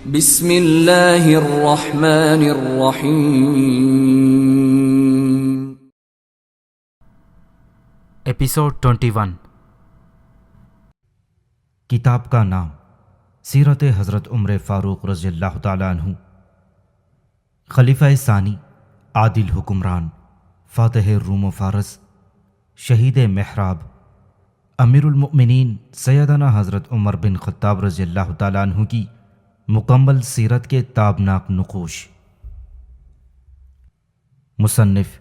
بسم اللہ الرحمن الرحیم۔ ایپیسوڈ 21۔ کتاب کا نام سیرت حضرت عمر فاروق رضی اللہ تعالیٰ عنہ، خلیفہ ثانی، عادل حکمران، فاتح روم و فارس، شہید محراب، امیر المؤمنین سیدنا حضرت عمر بن خطاب رضی اللہ تعالیٰ عنہ کی مکمل سیرت کے تابناک نقوش۔ مصنف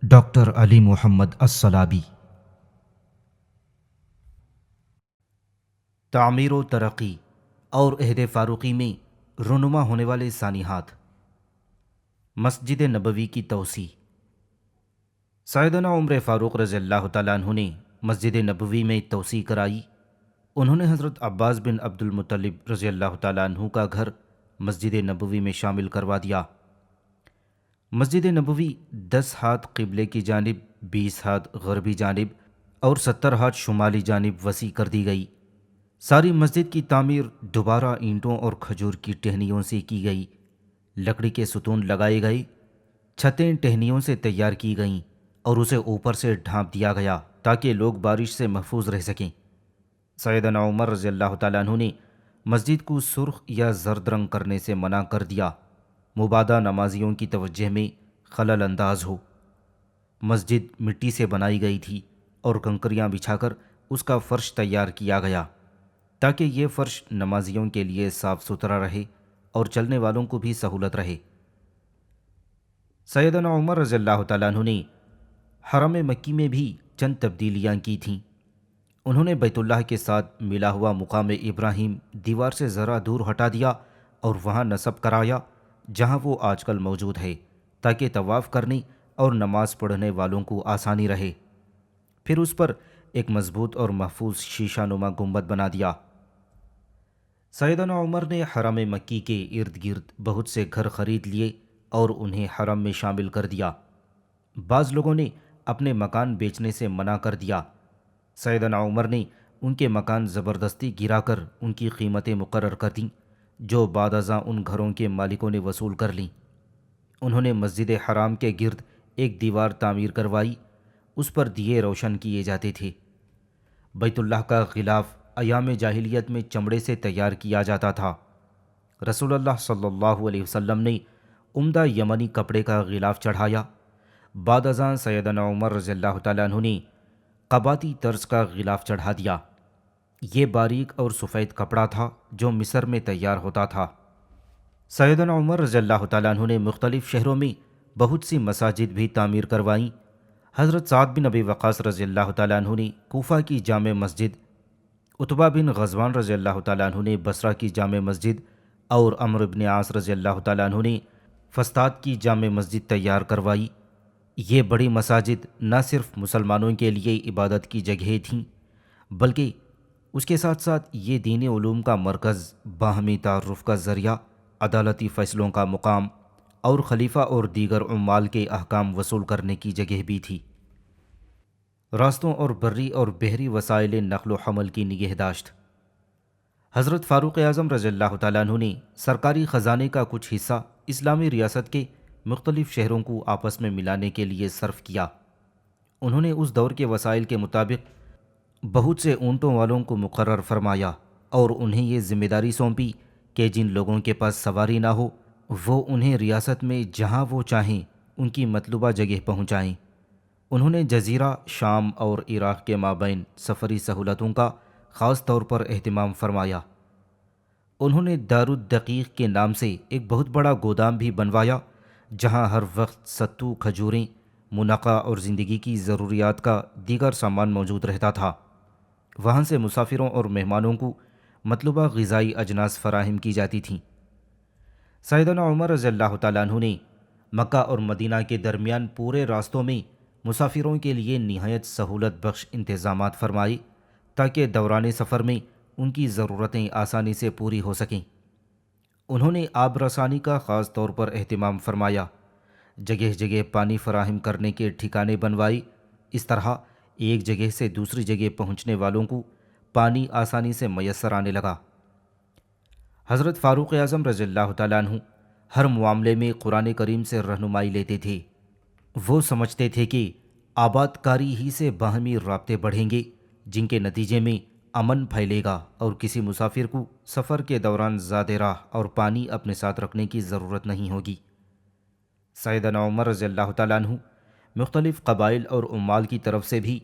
ڈاکٹر علی محمد الصلابی۔ تعمیر و ترقی اور عہد فاروقی میں رونما ہونے والے سانحات۔ مسجد نبوی کی توسیع۔ سیدنا عمر فاروق رضی اللہ تعالیٰ عنہ نے مسجد نبوی میں توسیع کرائی۔ انہوں نے حضرت عباس بن عبد المطلب رضی اللہ تعالیٰ عنہ کا گھر مسجد نبوی میں شامل کروا دیا۔ مسجد نبوی 10 ہاتھ قبلے کی جانب، 20 ہاتھ غربی جانب اور 70 ہاتھ شمالی جانب وسیع کر دی گئی۔ ساری مسجد کی تعمیر دوبارہ اینٹوں اور کھجور کی ٹہنیوں سے کی گئی۔ لکڑی کے ستون لگائے گئے، چھتیں ٹہنیوں سے تیار کی گئیں اور اسے اوپر سے ڈھانپ دیا گیا تاکہ لوگ بارش سے محفوظ رہ سکیں۔ سیدنا عمر رضی اللہ تعالیٰ عنہ نے مسجد کو سرخ یا زرد رنگ کرنے سے منع کر دیا، مبادا نمازیوں کی توجہ میں خلل انداز ہو۔ مسجد مٹی سے بنائی گئی تھی اور کنکریاں بچھا کر اس کا فرش تیار کیا گیا تاکہ یہ فرش نمازیوں کے لیے صاف ستھرا رہے اور چلنے والوں کو بھی سہولت رہے۔ سیدنا عمر رضی اللہ تعالیٰ عنہ نے حرم مکی میں بھی چند تبدیلیاں کی تھیں۔ انہوں نے بیت اللہ کے ساتھ ملا ہوا مقام ابراہیم دیوار سے ذرا دور ہٹا دیا اور وہاں نصب کرایا جہاں وہ آج کل موجود ہے، تاکہ طواف کرنے اور نماز پڑھنے والوں کو آسانی رہے۔ پھر اس پر ایک مضبوط اور محفوظ شیشہ نما گنبد بنا دیا۔ سیدنا عمر نے حرم مکی کے ارد گرد بہت سے گھر خرید لیے اور انہیں حرم میں شامل کر دیا۔ بعض لوگوں نے اپنے مکان بیچنے سے منع کر دیا۔ سیدنا عمر نے ان کے مکان زبردستی گرا کر ان کی قیمتیں مقرر کر دیں، جو بعد ازاں ان گھروں کے مالکوں نے وصول کر لیں۔ انہوں نے مسجد حرام کے گرد ایک دیوار تعمیر کروائی، اس پر دیے روشن کیے جاتے تھے۔ بیت اللہ کا غلاف ایام جاہلیت میں چمڑے سے تیار کیا جاتا تھا۔ رسول اللہ صلی اللہ علیہ وسلم نے عمدہ یمنی کپڑے کا غلاف چڑھایا۔ بعد ازاں سیدنا عمر رضی اللہ تعالیٰ عنہ نے قباطی طرز کا غلاف چڑھا دیا۔ یہ باریک اور سفید کپڑا تھا جو مصر میں تیار ہوتا تھا۔ سیدنا عمر رضی اللہ تعالیٰ عنہ نے مختلف شہروں میں بہت سی مساجد بھی تعمیر کروائیں۔ حضرت سعد بن ابی وقاص رضی اللہ تعالیٰ عنہ نے کوفہ کی جامع مسجد، عتبہ بن غزوان رضی اللہ تعالیٰ عنہ نے بصرہ کی جامع مسجد اور عمرو بن عاص رضی اللہ تعالیٰ عنہ نے فسطاط کی جامع مسجد تیار کروائی۔ یہ بڑی مساجد نہ صرف مسلمانوں کے لیے عبادت کی جگہیں تھیں، بلکہ اس کے ساتھ ساتھ یہ دینی علوم کا مرکز، باہمی تعارف کا ذریعہ، عدالتی فیصلوں کا مقام اور خلیفہ اور دیگر عمال کے احکام وصول کرنے کی جگہ بھی تھی۔ راستوں اور بری اور بحری وسائل نقل و حمل کی نگہداشت۔ حضرت فاروق اعظم رضی اللہ تعالیٰ عنہ نے سرکاری خزانے کا کچھ حصہ اسلامی ریاست کے مختلف شہروں کو آپس میں ملانے کے لیے صرف کیا۔ انہوں نے اس دور کے وسائل کے مطابق بہت سے اونٹوں والوں کو مقرر فرمایا اور انہیں یہ ذمہ داری سونپی کہ جن لوگوں کے پاس سواری نہ ہو وہ انہیں ریاست میں جہاں وہ چاہیں ان کی مطلوبہ جگہ پہنچائیں۔ انہوں نے جزیرہ، شام اور عراق کے مابین سفری سہولتوں کا خاص طور پر اہتمام فرمایا۔ انہوں نے دارالدقیق کے نام سے ایک بہت بڑا گودام بھی بنوایا جہاں ہر وقت ستو، کھجوریں، منقع اور زندگی کی ضروریات کا دیگر سامان موجود رہتا تھا۔ وہاں سے مسافروں اور مہمانوں کو مطلوبہ غذائی اجناس فراہم کی جاتی تھیں۔ سیدنا عمر رضی اللہ تعالیٰ عنہ نے مکہ اور مدینہ کے درمیان پورے راستوں میں مسافروں کے لیے نہایت سہولت بخش انتظامات فرمائے تاکہ دوران سفر میں ان کی ضرورتیں آسانی سے پوری ہو سکیں۔ انہوں نے آب رسانی کا خاص طور پر اہتمام فرمایا، جگہ جگہ پانی فراہم کرنے کے ٹھکانے بنوائے۔ اس طرح ایک جگہ سے دوسری جگہ پہنچنے والوں کو پانی آسانی سے میسر آنے لگا۔ حضرت فاروق اعظم رضی اللہ تعالیٰ عنہ ہر معاملے میں قرآن کریم سے رہنمائی لیتے تھے۔ وہ سمجھتے تھے کہ آباد کاری ہی سے باہمی رابطے بڑھیں گے، جن کے نتیجے میں امن پھیلے گا اور کسی مسافر کو سفر کے دوران زیادہ راہ اور پانی اپنے ساتھ رکھنے کی ضرورت نہیں ہوگی۔ سیدنا عمر رضی اللہ تعالیٰ عنہ مختلف قبائل اور عمال کی طرف سے بھی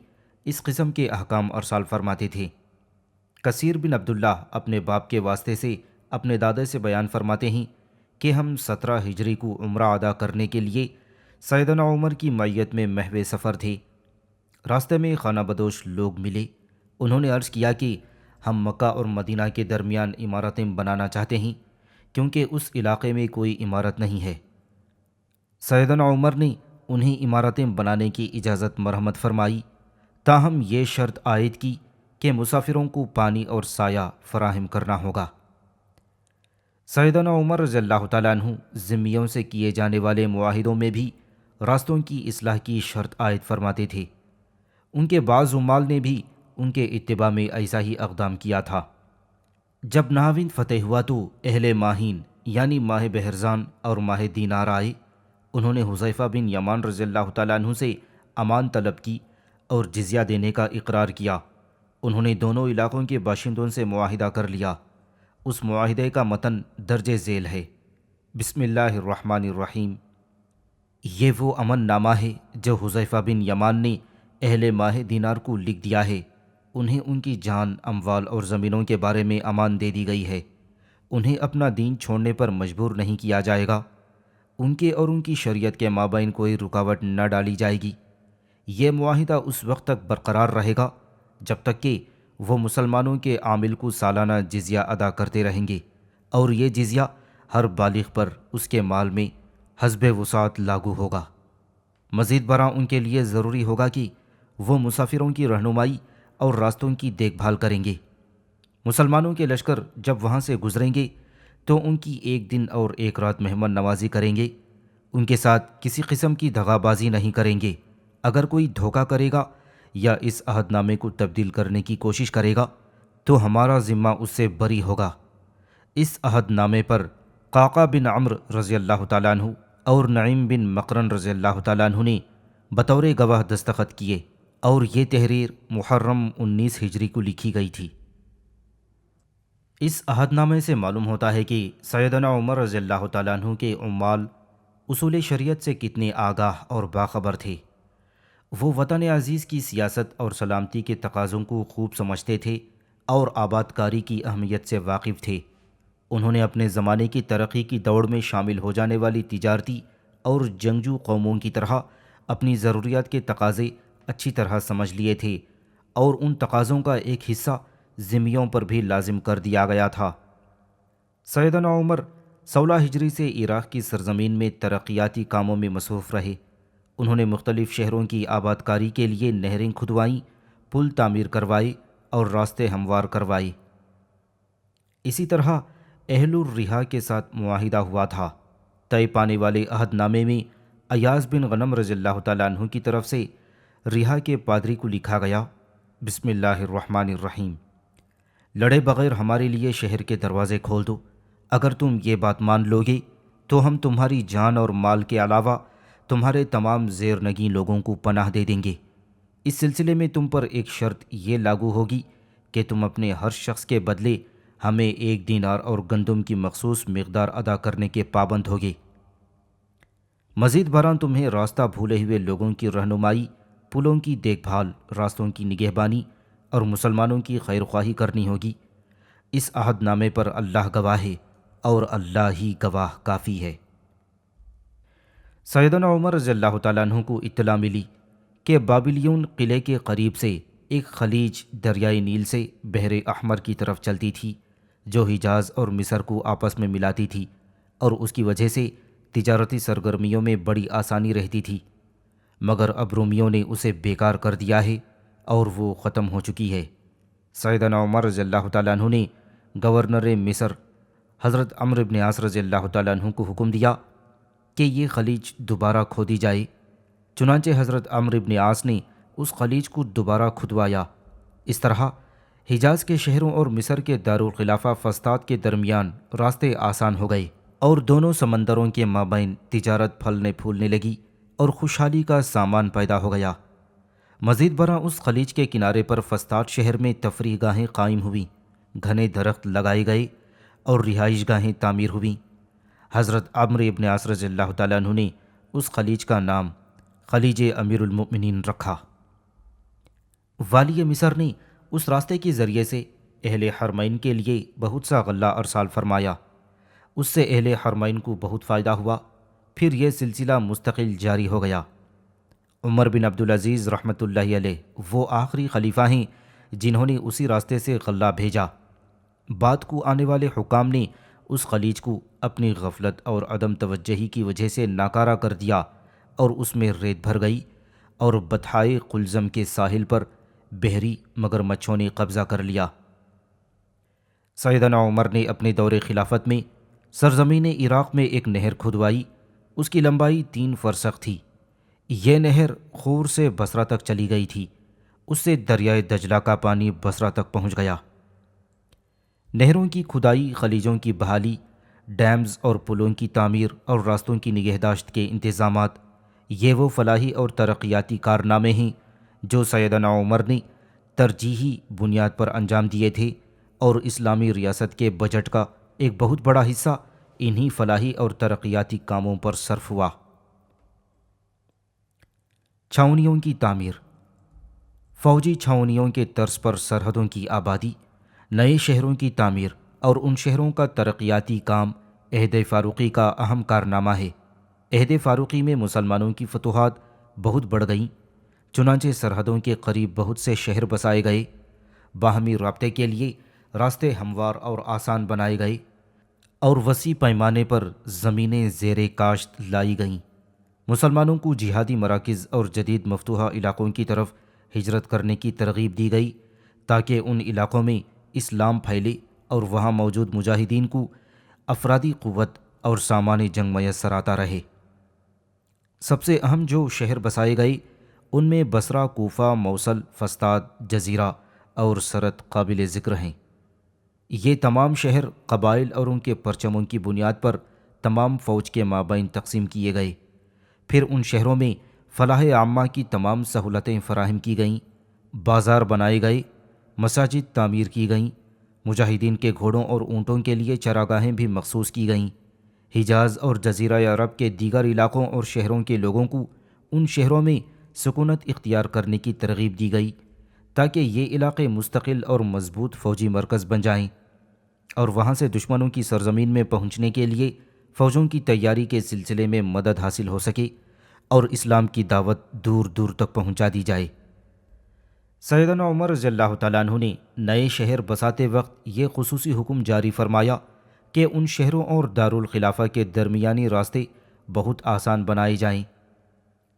اس قسم کے احکام ارسال فرماتے تھے۔ کثیر بن عبداللہ اپنے باپ کے واسطے سے اپنے دادے سے بیان فرماتے ہیں کہ ہم 17 ہجری کو عمرہ ادا کرنے کے لیے سیدنا عمر کی معیت میں محو سفر تھے۔ راستے میں خانہ بدوش لوگ ملے۔ انہوں نے عرض کیا کہ ہم مکہ اور مدینہ کے درمیان عمارتیں بنانا چاہتے ہیں، کیونکہ اس علاقے میں کوئی عمارت نہیں ہے۔ سیدنا عمر نے انہیں عمارتیں بنانے کی اجازت مرحمت فرمائی، تاہم یہ شرط عائد کی کہ مسافروں کو پانی اور سایہ فراہم کرنا ہوگا۔ سیدنا عمر رضی اللہ تعالیٰ عنہ ذمیوں سے کیے جانے والے معاہدوں میں بھی راستوں کی اصلاح کی شرط عائد فرماتے تھے۔ ان کے بعض عمال نے بھی ان کے اتباع میں ایسا ہی اقدام کیا تھا۔ جب نہاوند فتح ہوا تو اہل ماہین یعنی ماہ بہرزان اور ماہ دینار آئے۔ انہوں نے حذیفہ بن یمان رضی اللہ تعالیٰ عنہ سے امان طلب کی اور جزیہ دینے کا اقرار کیا۔ انہوں نے دونوں علاقوں کے باشندوں سے معاہدہ کر لیا۔ اس معاہدے کا متن درج ذیل ہے۔ بسم اللہ الرحمن الرحیم۔ یہ وہ امن نامہ ہے جو حذیفہ بن یمان نے اہل ماہ دینار کو لکھ دیا ہے۔ انہیں ان کی جان، اموال اور زمینوں کے بارے میں امان دے دی گئی ہے۔ انہیں اپنا دین چھوڑنے پر مجبور نہیں کیا جائے گا۔ ان کے اور ان کی شریعت کے مابین کوئی رکاوٹ نہ ڈالی جائے گی۔ یہ معاہدہ اس وقت تک برقرار رہے گا جب تک کہ وہ مسلمانوں کے عامل کو سالانہ جزیہ ادا کرتے رہیں گے، اور یہ جزیہ ہر بالغ پر اس کے مال میں حسب وسعت لاگو ہوگا۔ مزید برآں ان کے لیے ضروری ہوگا کہ وہ مسافروں کی رہنمائی اور راستوں کی دیکھ بھال کریں گے۔ مسلمانوں کے لشکر جب وہاں سے گزریں گے تو ان کی ایک دن اور ایک رات مہمان نوازی کریں گے۔ ان کے ساتھ کسی قسم کی دغا بازی نہیں کریں گے۔ اگر کوئی دھوکہ کرے گا یا اس عہد نامے کو تبدیل کرنے کی کوشش کرے گا تو ہمارا ذمہ اس سے بری ہوگا۔ اس عہد نامے پر قعقاع بن عمرو رضی اللہ تعالیٰ عنہ اور نعیم بن مقرن رضی اللہ تعالیٰ عنہ نے بطور گواہ دستخط کیے، اور یہ تحریر محرم 19 ہجری کو لکھی گئی تھی۔ اس عہد نامے سے معلوم ہوتا ہے کہ سیدنا عمر رضی اللہ تعالیٰ عنہ کے عمال اصول شریعت سے کتنے آگاہ اور باخبر تھے۔ وہ وطن عزیز کی سیاست اور سلامتی کے تقاضوں کو خوب سمجھتے تھے اور آباد کاری کی اہمیت سے واقف تھے۔ انہوں نے اپنے زمانے کی ترقی کی دوڑ میں شامل ہو جانے والی تجارتی اور جنگجو قوموں کی طرح اپنی ضروریات کے تقاضے اچھی طرح سمجھ لیے تھے، اور ان تقاضوں کا ایک حصہ ذمیوں پر بھی لازم کر دیا گیا تھا۔ سیدنا عمر 16 ہجری سے عراق کی سرزمین میں ترقیاتی کاموں میں مصروف رہے۔ انہوں نے مختلف شہروں کی آباد کاری کے لیے نہریں کھدوائیں، پل تعمیر کروائے اور راستے ہموار کروائے۔ اسی طرح اہل الرحا کے ساتھ معاہدہ ہوا تھا۔ طے پانے والے عہد نامے میں ایاز بن غنم رضی اللہ تعالیٰ عنہ کی طرف سے رحا کے پادری کو لکھا گیا، بسم اللہ الرحمن الرحیم۔ لڑے بغیر ہمارے لیے شہر کے دروازے کھول دو۔ اگر تم یہ بات مان لو گے تو ہم تمہاری جان اور مال کے علاوہ تمہارے تمام زیر نگین لوگوں کو پناہ دے دیں گے۔ اس سلسلے میں تم پر ایک شرط یہ لاگو ہوگی کہ تم اپنے ہر شخص کے بدلے ہمیں 1 دینار اور گندم کی مخصوص مقدار ادا کرنے کے پابند ہوگے۔ مزید برآں تمہیں راستہ بھولے ہوئے لوگوں کی رہنمائی، پلوں کی دیکھ بھال، راستوں کی نگہبانی اور مسلمانوں کی خیر خواہی کرنی ہوگی۔ اس عہد نامے پر اللہ گواہ ہے اور اللہ ہی گواہ کافی ہے۔ سیدنا عمر رضی اللہ تعالیٰ عنہ کو اطلاع ملی کہ بابلیون قلعے کے قریب سے ایک خلیج دریائے نیل سے بحر احمر کی طرف چلتی تھی، جو حجاز اور مصر کو آپس میں ملاتی تھی، اور اس کی وجہ سے تجارتی سرگرمیوں میں بڑی آسانی رہتی تھی۔ مگر اب رومیوں نے اسے بیکار کر دیا ہے اور وہ ختم ہو چکی ہے۔ سیدنا عمر رضی اللہ تعالیٰ عنہ نے گورنر مصر حضرت عمرو بن عاص رضی اللہ تعالیٰ عنہ کو حکم دیا کہ یہ خلیج دوبارہ کھودی جائے۔ چنانچہ حضرت عمرو بن عاص نے اس خلیج کو دوبارہ کھدوایا۔ اس طرح حجاز کے شہروں اور مصر کے دارالخلافہ فسطاط کے درمیان راستے آسان ہو گئے اور دونوں سمندروں کے مابین تجارت پھلنے پھولنے لگی اور خوشحالی کا سامان پیدا ہو گیا۔ مزید برآں اس خلیج کے کنارے پر فسطاط شہر میں تفریح گاہیں قائم ہوئیں، گھنے درخت لگائے گئے اور رہائش گاہیں تعمیر ہوئیں۔ حضرت عمرو ابن عاص رضی اللہ تعالیٰ عنہ نے اس خلیج کا نام خلیج امیر المؤمنین رکھا۔ والی مصر نے اس راستے کے ذریعے سے اہل حرمین کے لیے بہت سا غلہ ارسال فرمایا۔ اس سے اہل حرمین کو بہت فائدہ ہوا، پھر یہ سلسلہ مستقل جاری ہو گیا۔ عمر بن عبدالعزیز رحمۃ اللہ علیہ وہ آخری خلیفہ ہیں جنہوں نے اسی راستے سے غلہ بھیجا۔ بعد کو آنے والے حکام نے اس خلیج کو اپنی غفلت اور عدم توجہی کی وجہ سے ناکارہ کر دیا اور اس میں ریت بھر گئی اور بطحائے قلزم کے ساحل پر بحری مگرمچھوں نے قبضہ کر لیا۔ سیدنا عمر نے اپنے دور خلافت میں سرزمین عراق میں ایک نہر کھدوائی، اس کی لمبائی 3 فرسخ تھی۔ یہ نہر خور سے بصرہ تک چلی گئی تھی، اس سے دریائے دجلہ کا پانی بصرہ تک پہنچ گیا۔ نہروں کی کھدائی، خلیجوں کی بحالی، ڈیمز اور پلوں کی تعمیر اور راستوں کی نگہداشت کے انتظامات، یہ وہ فلاحی اور ترقیاتی کارنامے ہیں جو سیدنا عمر نے ترجیحی بنیاد پر انجام دیے تھے، اور اسلامی ریاست کے بجٹ کا ایک بہت بڑا حصہ انہی فلاحی اور ترقیاتی کاموں پر صرف ہوا۔ چھاؤنیوں کی تعمیر، فوجی چھاؤنیوں کے طرز پر سرحدوں کی آبادی، نئے شہروں کی تعمیر اور ان شہروں کا ترقیاتی کام عہد فاروقی کا اہم کارنامہ ہے۔ عہد فاروقی میں مسلمانوں کی فتوحات بہت بڑھ گئیں، چنانچہ سرحدوں کے قریب بہت سے شہر بسائے گئے، باہمی رابطے کے لیے راستے ہموار اور آسان بنائے گئے اور وسیع پیمانے پر زمینیں زیر کاشت لائی گئیں۔ مسلمانوں کو جہادی مراکز اور جدید مفتوحہ علاقوں کی طرف ہجرت کرنے کی ترغیب دی گئی تاکہ ان علاقوں میں اسلام پھیلے اور وہاں موجود مجاہدین کو افرادی قوت اور سامان جنگ میسر آتا رہے۔ سب سے اہم جو شہر بسائے گئے ان میں بصرہ، کوفہ، موصل، فسطاط، جزیرہ اور سرت قابل ذکر ہیں۔ یہ تمام شہر قبائل اور ان کے پرچموں کی بنیاد پر تمام فوج کے مابین تقسیم کیے گئے۔ پھر ان شہروں میں فلاح عامہ کی تمام سہولتیں فراہم کی گئیں، بازار بنائے گئے، مساجد تعمیر کی گئیں، مجاہدین کے گھوڑوں اور اونٹوں کے لیے چراگاہیں بھی مخصوص کی گئیں۔ حجاز اور جزیرہ عرب کے دیگر علاقوں اور شہروں کے لوگوں کو ان شہروں میں سکونت اختیار کرنے کی ترغیب دی گئی تاکہ یہ علاقے مستقل اور مضبوط فوجی مرکز بن جائیں اور وہاں سے دشمنوں کی سرزمین میں پہنچنے کے لیے فوجوں کی تیاری کے سلسلے میں مدد حاصل ہو سکے اور اسلام کی دعوت دور دور تک پہنچا دی جائے۔ سیدنا عمر رضی اللہ تعالیٰ عنہ نے نئے شہر بساتے وقت یہ خصوصی حکم جاری فرمایا کہ ان شہروں اور دارالخلافہ کے درمیانی راستے بہت آسان بنائے جائیں،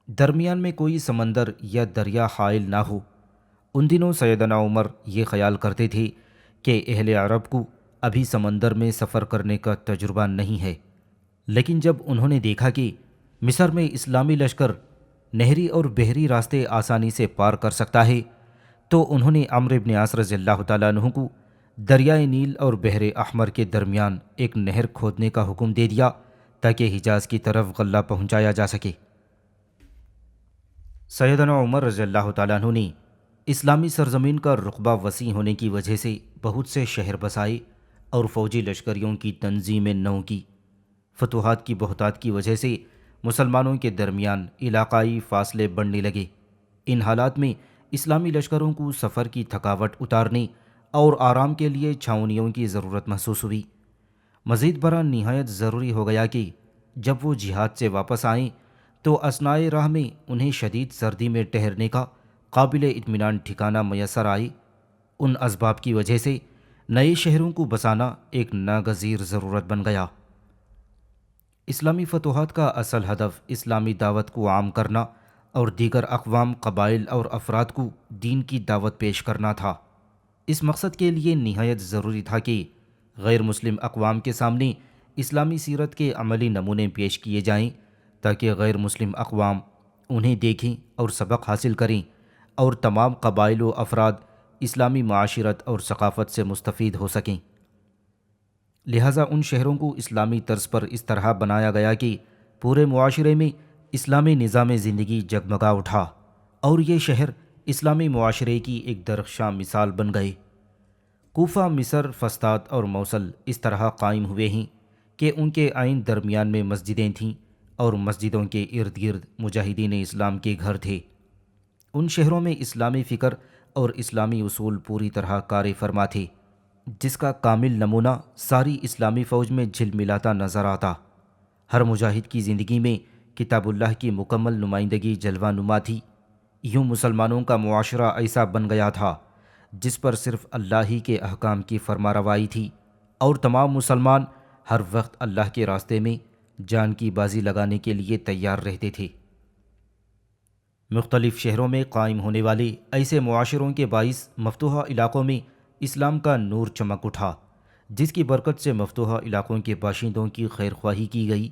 درمیان میں کوئی سمندر یا دریا حائل نہ ہو۔ ان دنوں سیدنا عمر یہ خیال کرتے تھے کہ اہل عرب کو ابھی سمندر میں سفر کرنے کا تجربہ نہیں ہے، لیکن جب انہوں نے دیکھا کہ مصر میں اسلامی لشکر نہری اور بحری راستے آسانی سے پار کر سکتا ہے، تو انہوں نے عمرو بن عاص رضی اللہ تعالیٰ عنہ کو دریائے نیل اور بحر احمر کے درمیان ایک نہر کھودنے کا حکم دے دیا تاکہ حجاز کی طرف غلہ پہنچایا جا سکے۔ سیدنا عمر رضی اللہ تعالیٰ عنہ نے اسلامی سرزمین کا رقبہ وسیع ہونے کی وجہ سے بہت سے شہر بسائے اور فوجی لشکریوں کی تنظیم نو کی۔ فتوحات کی بہتات کی وجہ سے مسلمانوں کے درمیان علاقائی فاصلے بڑھنے لگے۔ ان حالات میں اسلامی لشکروں کو سفر کی تھکاوٹ اتارنے اور آرام کے لیے چھاؤنیوں کی ضرورت محسوس ہوئی۔ مزید برآں نہایت ضروری ہو گیا کہ جب وہ جہاد سے واپس آئیں تو اثنائے راہ میں انہیں شدید سردی میں ٹھہرنے کا قابل اطمینان ٹھکانہ میسر آئے۔ ان اسباب کی وجہ سے نئے شہروں کو بسانا ایک ناگزیر ضرورت بن گیا۔ اسلامی فتوحات کا اصل ہدف اسلامی دعوت کو عام کرنا اور دیگر اقوام، قبائل اور افراد کو دین کی دعوت پیش کرنا تھا۔ اس مقصد کے لیے نہایت ضروری تھا کہ غیر مسلم اقوام کے سامنے اسلامی سیرت کے عملی نمونے پیش کیے جائیں تاکہ غیر مسلم اقوام انہیں دیکھیں اور سبق حاصل کریں اور تمام قبائل و افراد اسلامی معاشرت اور ثقافت سے مستفید ہو سکیں۔ لہٰذا ان شہروں کو اسلامی طرز پر اس طرح بنایا گیا کہ پورے معاشرے میں اسلامی نظام زندگی جگمگا اٹھا، اور یہ شہر اسلامی معاشرے کی ایک درخشاں مثال بن گئے۔ کوفہ، مصر، فسطاط اور موصل اس طرح قائم ہوئے ہیں کہ ان کے عین درمیان میں مسجدیں تھیں، اور مسجدوں کے ارد گرد مجاہدین اسلام کے گھر تھے۔ ان شہروں میں اسلامی فکر اور اسلامی اصول پوری طرح کار فرما تھے، جس کا کامل نمونہ ساری اسلامی فوج میں جھلملاتا نظر آتا۔ ہر مجاہد کی زندگی میں کتاب اللہ کی مکمل نمائندگی جلوہ نما تھی۔ یوں مسلمانوں کا معاشرہ ایسا بن گیا تھا جس پر صرف اللہ ہی کے احکام کی فرماروائی تھی، اور تمام مسلمان ہر وقت اللہ کے راستے میں جان کی بازی لگانے کے لیے تیار رہتے تھے۔ مختلف شہروں میں قائم ہونے والے ایسے معاشروں کے باعث مفتوحہ علاقوں میں اسلام کا نور چمک اٹھا، جس کی برکت سے مفتوحہ علاقوں کے باشندوں کی خیر خواہی کی گئی،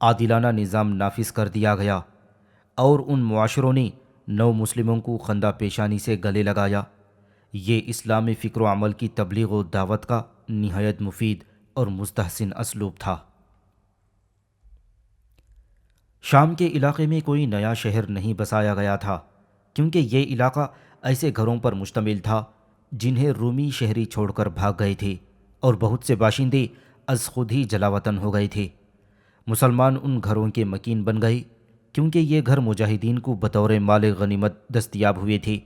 عادلانہ نظام نافذ کر دیا گیا، اور ان معاشروں نے نو مسلموں کو خندہ پیشانی سے گلے لگایا۔ یہ اسلامی فکر و عمل کی تبلیغ و دعوت کا نہایت مفید اور مستحسن اسلوب تھا۔ شام کے علاقے میں کوئی نیا شہر نہیں بسایا گیا تھا، کیونکہ یہ علاقہ ایسے گھروں پر مشتمل تھا جنہیں رومی شہری چھوڑ کر بھاگ گئے تھے، اور بہت سے باشندے از خود ہی جلاوطن ہو گئے تھے۔ مسلمان ان گھروں کے مکین بن گئے، کیونکہ یہ گھر مجاہدین کو بطور مال غنیمت دستیاب ہوئے تھے،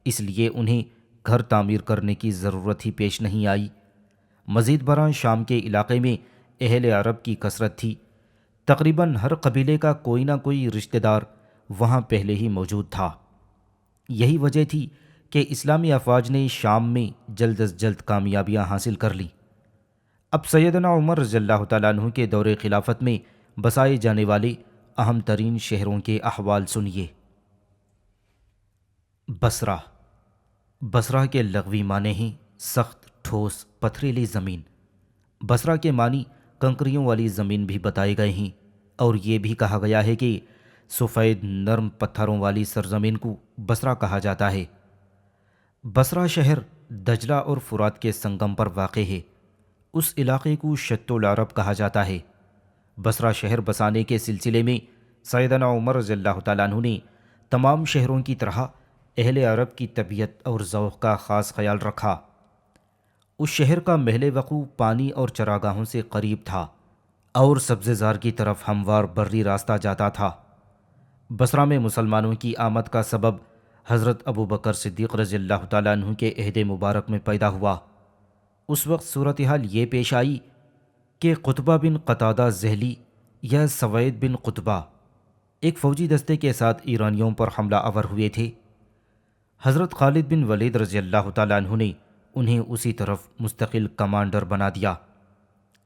اس لیے انہیں گھر تعمیر کرنے کی ضرورت ہی پیش نہیں آئی۔ مزید برآں شام کے علاقے میں اہل عرب کی کثرت تھی، تقریباً ہر قبیلے کا کوئی نہ کوئی رشتہ دار وہاں پہلے ہی موجود تھا۔ یہی وجہ تھی کہ اسلامی افواج نے شام میں جلد از جلد کامیابیاں حاصل کر لیں۔ اب سیدنا عمر رضی اللہ تعالیٰ عنہ کے دور خلافت میں بسائے جانے والے اہم ترین شہروں کے احوال سنیے۔ بصرہ۔ بصرہ کے لغوی معنی ہیں سخت، ٹھوس، پتھریلی زمین۔ بصرہ کے معنی کنکریوں والی زمین بھی بتائے گئے ہیں، اور یہ بھی کہا گیا ہے کہ سفید نرم پتھروں والی سرزمین کو بصرہ کہا جاتا ہے۔ بصرہ شہر دجلہ اور فرات کے سنگم پر واقع ہے۔ اس علاقے کو شط العرب کہا جاتا ہے۔ بصرہ شہر بسانے کے سلسلے میں سیدنا عمر رضی اللہ تعالیٰ عنہ نے تمام شہروں کی طرح اہل عرب کی طبیعت اور ذوق کا خاص خیال رکھا۔ اس شہر کا محل وقوع پانی اور چراگاہوں سے قریب تھا، اور سبزے زار کی طرف ہموار بری راستہ جاتا تھا۔ بصرہ میں مسلمانوں کی آمد کا سبب حضرت ابو بکر صدیق رضی اللہ تعالیٰ عنہ کے عہد مبارک میں پیدا ہوا۔ اس وقت صورتحال یہ پیش آئی کہ قطبہ بن قتادہ ذہلی یا سوید بن قطبہ ایک فوجی دستے کے ساتھ ایرانیوں پر حملہ آور ہوئے تھے۔ حضرت خالد بن ولید رضی اللہ تعالیٰ عنہ نے انہیں اسی طرف مستقل کمانڈر بنا دیا۔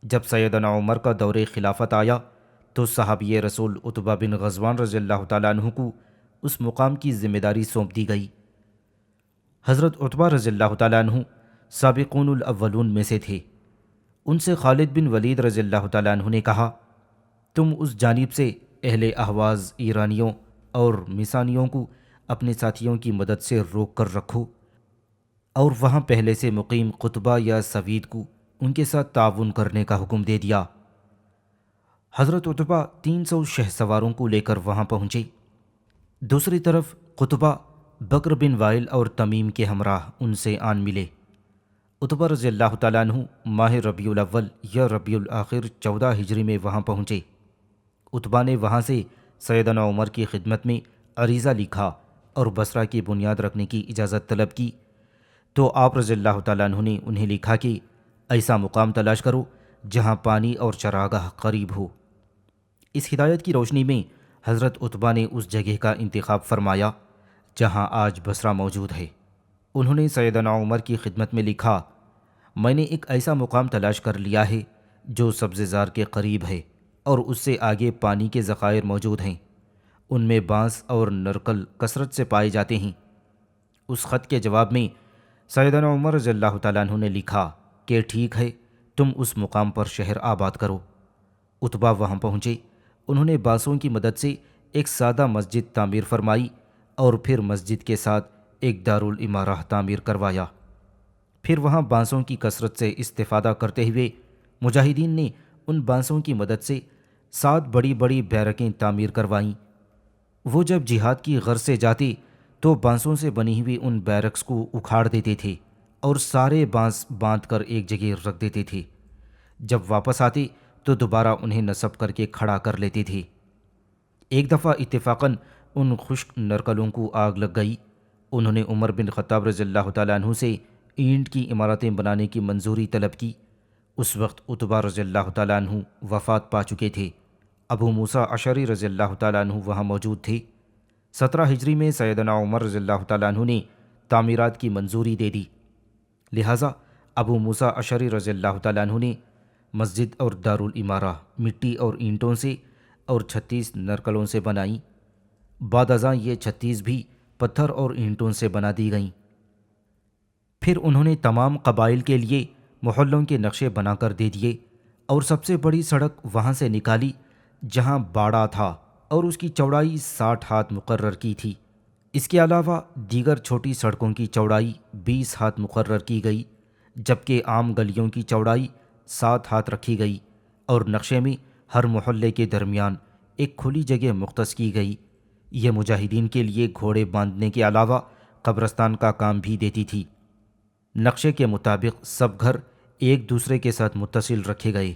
جب سیدنا عمر کا دور خلافت آیا تو صحابی رسول عتبہ بن غزوان رضی اللہ تعالیٰ عنہ کو اس مقام کی ذمہ داری سونپ دی گئی۔ حضرت عتبہ رضی اللہ تعالیٰ عنہ سابقون الاولون میں سے تھے۔ ان سے خالد بن ولید رضی اللہ تعالیٰ عنہ نے کہا، تم اس جانب سے اہل اہواز ایرانیوں اور میسانیوں کو اپنے ساتھیوں کی مدد سے روک کر رکھو، اور وہاں پہلے سے مقیم قطبہ یا سوید کو ان کے ساتھ تعاون کرنے کا حکم دے دیا۔ حضرت عتبہ 300 شہ سواروں کو لے کر وہاں پہنچے۔ دوسری طرف قطبہ بکر بن وائل اور تمیم کے ہمراہ ان سے آن ملے۔ عتبہ رضی اللہ تعالیٰ عنہ ماہ ربیع الاول یا ربیع الاخر 14 ہجری میں وہاں پہنچے۔ عتبہ نے وہاں سے سیدنا عمر کی خدمت میں عریضہ لکھا اور بصرہ کی بنیاد رکھنے کی اجازت طلب کی، تو آپ رضی اللہ تعالیٰ عنہ نے انہیں لکھا کہ ایسا مقام تلاش کرو جہاں پانی اور چراگاہ قریب ہو۔ اس ہدایت کی روشنی میں حضرت عتبہ نے اس جگہ کا انتخاب فرمایا جہاں آج بصرہ موجود ہے۔ انہوں نے سیدنا عمر کی خدمت میں لکھا، میں نے ایک ایسا مقام تلاش کر لیا ہے جو سبزے زار کے قریب ہے اور اس سے آگے پانی کے ذخائر موجود ہیں، ان میں بانس اور نرکل کثرت سے پائے جاتے ہیں۔ اس خط کے جواب میں سیدنا عمر رضی اللہ تعالیٰ عنہ نے لکھا کہ ٹھیک ہے، تم اس مقام پر شہر آباد کرو۔ عتبہ وہاں پہنچے۔ انہوں نے بانسوں کی مدد سے ایک سادہ مسجد تعمیر فرمائی اور پھر مسجد کے ساتھ ایک دارالعمارہ تعمیر کروایا۔ پھر وہاں بانسوں کی کثرت سے استفادہ کرتے ہوئے مجاہدین نے ان بانسوں کی مدد سے 7 بڑی بڑی بیرکیں تعمیر کروائیں۔ وہ جب جہاد کی غرض سے جاتے تو بانسوں سے بنی ہوئی ان بیرکس کو اکھاڑ دیتے تھے اور سارے بانس باندھ کر ایک جگہ رکھ دیتے تھے۔ جب واپس آتے تو دوبارہ انہیں نصب کر کے کھڑا کر لیتے تھے۔ ایک دفعہ اتفاقاً ان خشک نرکلوں کو آگ لگ گئی۔ انہوں نے عمر بن خطاب رضی اللہ تعالیٰ عنہ سے اینٹ کی عمارتیں بنانے کی منظوری طلب کی۔ اس وقت عتبہ رضی اللہ تعالیٰ عنہ وفات پا چکے تھے۔ ابو موسیٰ اشعری رضی اللہ تعالیٰ عنہ وہاں موجود تھے۔ 17 ہجری میں سیدنا عمر رضی اللہ تعالیٰ عنہ نے تعمیرات کی منظوری دے دی، لہٰذا ابو موسیٰ اشعری رضی اللہ تعالیٰ عنہ نے مسجد اور دارالعمارہ مٹی اور اینٹوں سے اور 36 نرکلوں سے بنائیں۔ بعد ازاں یہ 36 بھی پتھر اور اینٹوں سے بنا دی گئیں۔ پھر انہوں نے تمام قبائل کے لیے محلوں کے نقشے بنا کر دے دیے اور سب سے بڑی سڑک وہاں سے نکالی جہاں باڑہ تھا اور اس کی چوڑائی 60 ہاتھ مقرر کی تھی۔ اس کے علاوہ دیگر چھوٹی سڑکوں کی چوڑائی 20 ہاتھ مقرر کی گئی، جبکہ عام گلیوں کی چوڑائی 7 ہاتھ رکھی گئی، اور نقشے میں ہر محلے کے درمیان ایک کھلی جگہ مختص کی گئی۔ یہ مجاہدین کے لیے گھوڑے باندھنے کے علاوہ قبرستان کا کام بھی دیتی تھی۔ نقشے کے مطابق سب گھر ایک دوسرے کے ساتھ متصل رکھے گئے۔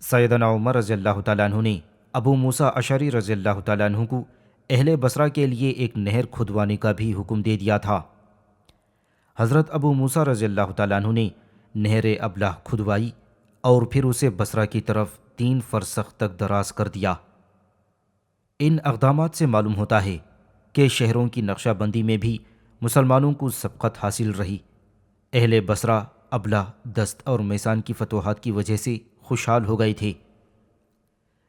سیدنا عمر رضی اللہ تعالیٰ عنہ نے ابو موسیٰ اشعری رضی اللہ تعالیٰ عنہ کو اہل بصرہ کے لیے ایک نہر کھدوانے کا بھی حکم دے دیا تھا۔ حضرت ابو موسیٰ رضی اللہ تعالیٰ عنہ نے نہر ابلہ کھدوائی اور پھر اسے بصرہ کی طرف 3 فرسخ تک دراز کر دیا۔ ان اقدامات سے معلوم ہوتا ہے کہ شہروں کی نقشہ بندی میں بھی مسلمانوں کو سبقت حاصل رہی۔ اہل بصرہ ابلہ، دست اور میسان کی فتوحات کی وجہ سے خوشحال ہو گئے تھے۔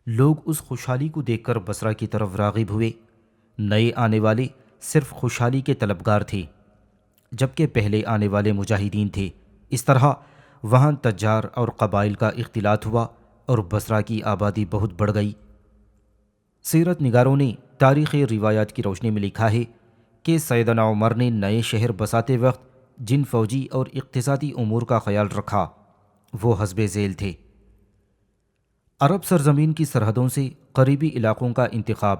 لوگ اس خوشحالی کو دیکھ کر بصرہ کی طرف راغب ہوئے۔ نئے آنے والے صرف خوشحالی کے طلبگار تھے، جبکہ پہلے آنے والے مجاہدین تھے۔ اس طرح وہاں تجار اور قبائل کا اختلاط ہوا اور بصرہ کی آبادی بہت بڑھ گئی۔ سیرت نگاروں نے تاریخ روایات کی روشنی میں لکھا ہے کہ سیدنا عمر نے نئے شہر بساتے وقت جن فوجی اور اقتصادی امور کا خیال رکھا وہ حسب ذیل تھے: عرب سرزمین کی سرحدوں سے قریبی علاقوں کا انتخاب،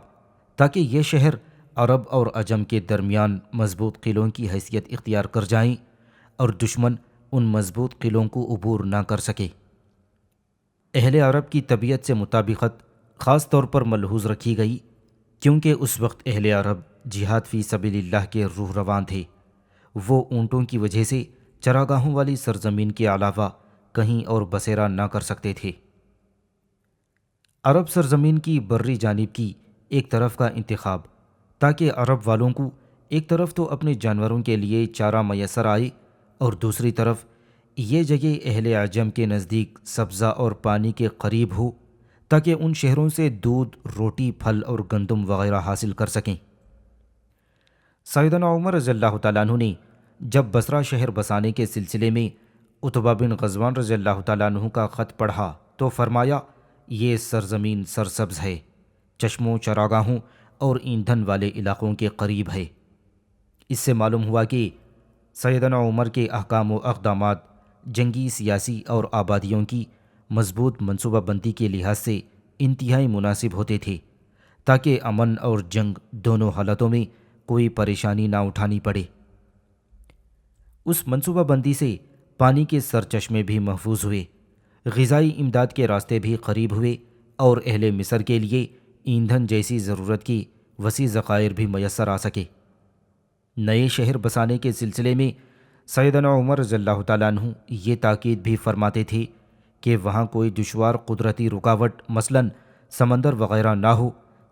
تاکہ یہ شہر عرب اور عجم کے درمیان مضبوط قلعوں کی حیثیت اختیار کر جائیں اور دشمن ان مضبوط قلعوں کو عبور نہ کر سکے۔ اہل عرب کی طبیعت سے مطابقت خاص طور پر ملحوظ رکھی گئی، کیونکہ اس وقت اہل عرب جہاد فی سبیل اللہ کے روح روان تھے۔ وہ اونٹوں کی وجہ سے چراگاہوں والی سرزمین کے علاوہ کہیں اور بسیرا نہ کر سکتے تھے۔ عرب سرزمین کی بری جانب کی ایک طرف کا انتخاب، تاکہ عرب والوں کو ایک طرف تو اپنے جانوروں کے لیے چارہ میسر آئے اور دوسری طرف یہ جگہ اہل عجم کے نزدیک سبزہ اور پانی کے قریب ہو، تاکہ ان شہروں سے دودھ، روٹی، پھل اور گندم وغیرہ حاصل کر سکیں۔ سیدنا عمر رضی اللہ تعالیٰ عنہ نے جب بصرہ شہر بسانے کے سلسلے میں عتبہ بن غزوان رضی اللہ تعالیٰ عنہ کا خط پڑھا تو فرمایا، یہ سرزمین سرسبز ہے، چشموں، چراگاہوں اور ایندھن والے علاقوں کے قریب ہے۔ اس سے معلوم ہوا کہ سیدنا عمر کے احکام و اقدامات جنگی، سیاسی اور آبادیوں کی مضبوط منصوبہ بندی کے لحاظ سے انتہائی مناسب ہوتے تھے، تاکہ امن اور جنگ دونوں حالتوں میں کوئی پریشانی نہ اٹھانی پڑے۔ اس منصوبہ بندی سے پانی کے سرچشمے بھی محفوظ ہوئے، غذائی امداد کے راستے بھی قریب ہوئے اور اہل مصر کے لیے ایندھن جیسی ضرورت کی وسیع ذخائر بھی میسر آ سکے۔ نئے شہر بسانے کے سلسلے میں سیدنا عمر رضی اللہ تعالیٰ عنہ یہ تاکید بھی فرماتے تھے کہ وہاں کوئی دشوار قدرتی رکاوٹ مثلاً سمندر وغیرہ نہ ہو،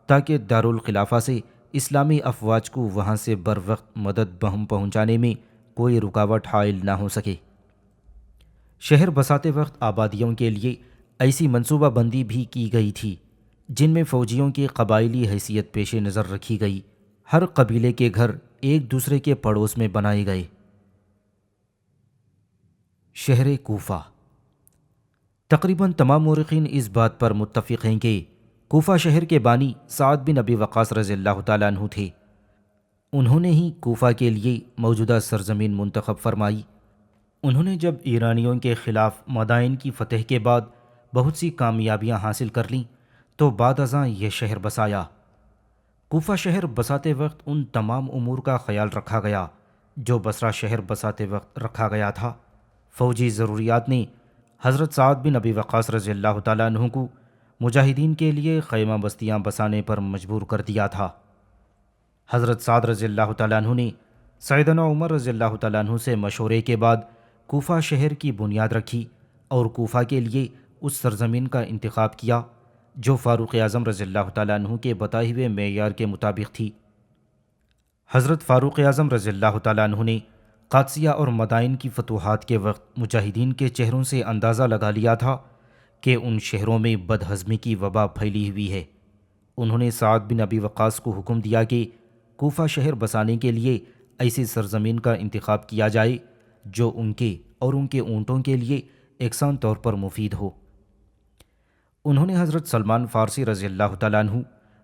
تاکہ دارالخلافہ سے اسلامی افواج کو وہاں سے بر وقت مدد بہم پہنچانے میں کوئی رکاوٹ حائل نہ ہو سکے۔ شہر بساتے وقت آبادیوں کے لیے ایسی منصوبہ بندی بھی کی گئی تھی جن میں فوجیوں کی قبائلی حیثیت پیش نظر رکھی گئی۔ ہر قبیلے کے گھر ایک دوسرے کے پڑوس میں بنائے گئے۔ شہر کوفہ، تقریباً تمام مورخین اس بات پر متفق ہیں کہ کوفہ شہر کے بانی سعد بن ابی وقاص رضی اللہ تعالیٰ عنہ تھے۔ انہوں نے ہی کوفہ کے لیے موجودہ سرزمین منتخب فرمائی۔ انہوں نے جب ایرانیوں کے خلاف مدائن کی فتح کے بعد بہت سی کامیابیاں حاصل کر لیں تو بعد ازاں یہ شہر بسایا۔ کوفہ شہر بساتے وقت ان تمام امور کا خیال رکھا گیا جو بصرہ شہر بساتے وقت رکھا گیا تھا۔ فوجی ضروریات نے حضرت سعد بن ابی وقاص رضی اللہ تعالیٰ عنہ کو مجاہدین کے لیے خیمہ بستیاں بسانے پر مجبور کر دیا تھا۔ حضرت سعد رضی اللہ تعالیٰ عنہ نے سیدنا عمر رضی اللہ تعالیٰ عنہ سے مشورے کے بعد کوفہ شہر کی بنیاد رکھی اور کوفہ کے لیے اس سرزمین کا انتخاب کیا جو فاروق اعظم رضی اللہ تعالیٰ عنہ کے بتائے ہوئے معیار کے مطابق تھی۔ حضرت فاروق اعظم رضی اللہ تعالیٰ عنہ نے قادسیہ اور مدائن کی فتوحات کے وقت مجاہدین کے چہروں سے اندازہ لگا لیا تھا کہ ان شہروں میں بدہضمی کی وبا پھیلی ہوئی ہے۔ انہوں نے سعد بن ابی وقاص کو حکم دیا کہ کوفہ شہر بسانے کے لیے ایسی سرزمین کا انتخاب کیا جائے جو ان کے اور ان کے اونٹوں کے لیے یکساں طور پر مفید ہو۔ انہوں نے حضرت سلمان فارسی رضی اللہ تعالیٰ عنہ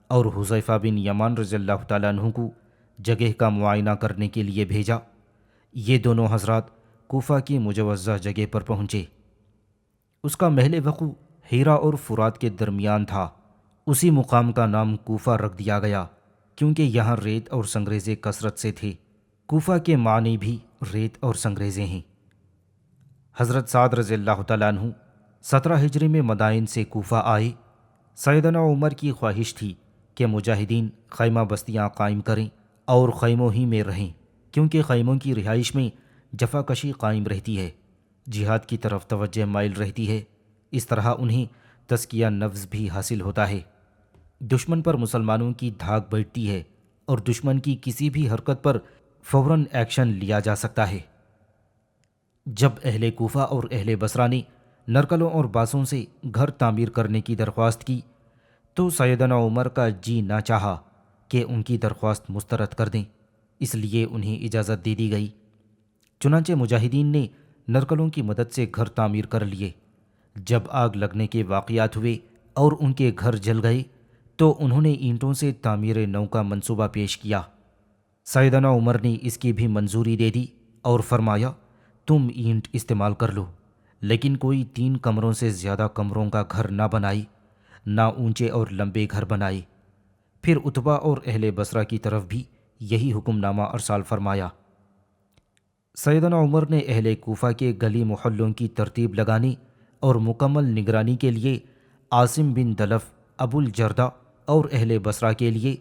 اور حذیفہ بن یمان رضی اللہ تعالیٰ عنہ کو جگہ کا معائنہ کرنے کے لیے بھیجا۔ یہ دونوں حضرات کوفہ کی مجوزہ جگہ پر پہنچے۔ اس کا محل وقوع ہیرا اور فرات کے درمیان تھا۔ اسی مقام کا نام کوفہ رکھ دیا گیا کیونکہ یہاں ریت اور سنگریزے کثرت سے تھے۔ کوفہ کے معنی بھی ریت اور سنگریزے ہیں۔ حضرت سعد رضی اللہ تعالیٰ عنہ 17 ہجری میں مدائن سے کوفہ آئے۔ سیدنا عمر کی خواہش تھی کہ مجاہدین خیمہ بستیاں قائم کریں اور خیموں ہی میں رہیں کیونکہ خیموں کی رہائش میں جفا کشی قائم رہتی ہے، جہاد کی طرف توجہ مائل رہتی ہے، اس طرح انہیں تزکیہ نفس بھی حاصل ہوتا ہے۔ دشمن پر مسلمانوں کی دھاک بیٹھتی ہے اور دشمن کی کسی بھی حرکت پر فوراً ایکشن لیا جا سکتا ہے۔ جب اہل کوفہ اور اہل بصرہ نے نرکلوں اور باسوں سے گھر تعمیر کرنے کی درخواست کی تو سیدنا عمر کا جی نہ چاہا کہ ان کی درخواست مسترد کر دیں، اس لیے انہیں اجازت دے دی گئی۔ چنانچہ مجاہدین نے نرکلوں کی مدد سے گھر تعمیر کر لیے۔ جب آگ لگنے کے واقعات ہوئے اور ان کے گھر جل گئے تو انہوں نے اینٹوں سے تعمیر نو کا منصوبہ پیش کیا۔ سیدنا عمر نے اس کی بھی منظوری دے دی اور فرمایا تم اینٹ استعمال کر لو، لیکن کوئی 3 کمروں سے زیادہ کمروں کا گھر نہ بنائے، نہ اونچے اور لمبے گھر بنائے۔ پھر عتبہ اور اہل بصرہ کی طرف بھی یہی حکم نامہ ارسال فرمایا۔ سیدنا عمر نے اہل کوفہ کے گلی محلوں کی ترتیب لگانے اور مکمل نگرانی کے لیے عاصم بن دلف ابو الجردہ اور اہل بصرہ کے لیے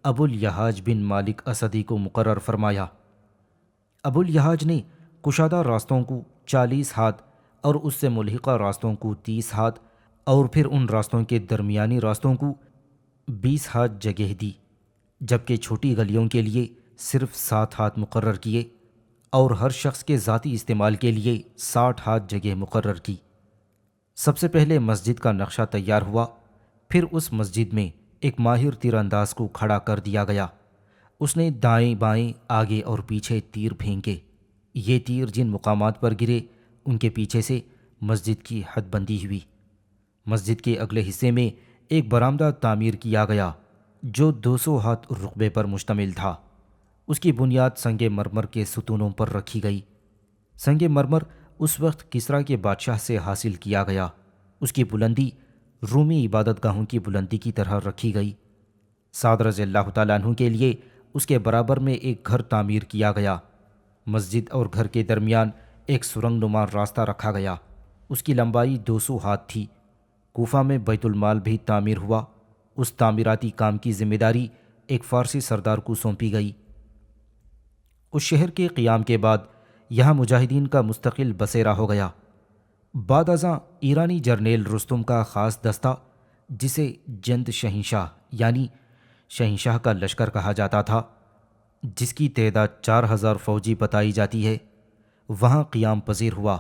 ابو الیہاج بن مالک اسدی کو مقرر فرمایا۔ ابو الیہاج نے کشادہ راستوں کو 40 ہاتھ اور اس سے ملحقہ راستوں کو 30 ہاتھ اور پھر ان راستوں کے درمیانی راستوں کو 20 ہاتھ جگہ دی، جبکہ چھوٹی گلیوں کے لیے صرف 7 ہاتھ مقرر کیے اور ہر شخص کے ذاتی استعمال کے لیے 60 ہاتھ جگہ مقرر کی۔ سب سے پہلے مسجد کا نقشہ تیار ہوا، پھر اس مسجد میں ایک ماہر تیر انداز کو کھڑا کر دیا گیا۔ اس نے دائیں بائیں آگے اور پیچھے تیر پھینکے۔ یہ تیر جن مقامات پر گرے ان کے پیچھے سے مسجد کی حد بندی ہوئی۔ مسجد کے اگلے حصے میں ایک برآمدہ تعمیر کیا گیا جو 200 ہاتھ رقبے پر مشتمل تھا۔ اس کی بنیاد سنگ مرمر کے ستونوں پر رکھی گئی۔ سنگ مرمر اس وقت کسریٰ کے بادشاہ سے حاصل کیا گیا۔ اس کی بلندی رومی عبادت گاہوں کی بلندی کی طرح رکھی گئی۔ سعد رضی اللہ تعالیٰ عنہ کے لیے اس کے برابر میں ایک گھر تعمیر کیا گیا۔ مسجد اور گھر کے درمیان ایک سرنگ نما راستہ رکھا گیا۔ اس کی لمبائی 200 ہاتھ تھی۔ کوفہ میں بیت المال بھی تعمیر ہوا۔ اس تعمیراتی کام کی ذمہ داری ایک فارسی سردار کو سونپی گئی۔ اس شہر کے قیام کے بعد یہاں مجاہدین کا مستقل بسیرا ہو گیا۔ بعد ازاں ایرانی جرنیل رستم کا خاص دستہ جسے جند شہنشاہ یعنی شہنشاہ کا لشکر کہا جاتا تھا، جس کی تعداد 4000 فوجی بتائی جاتی ہے، وہاں قیام پذیر ہوا۔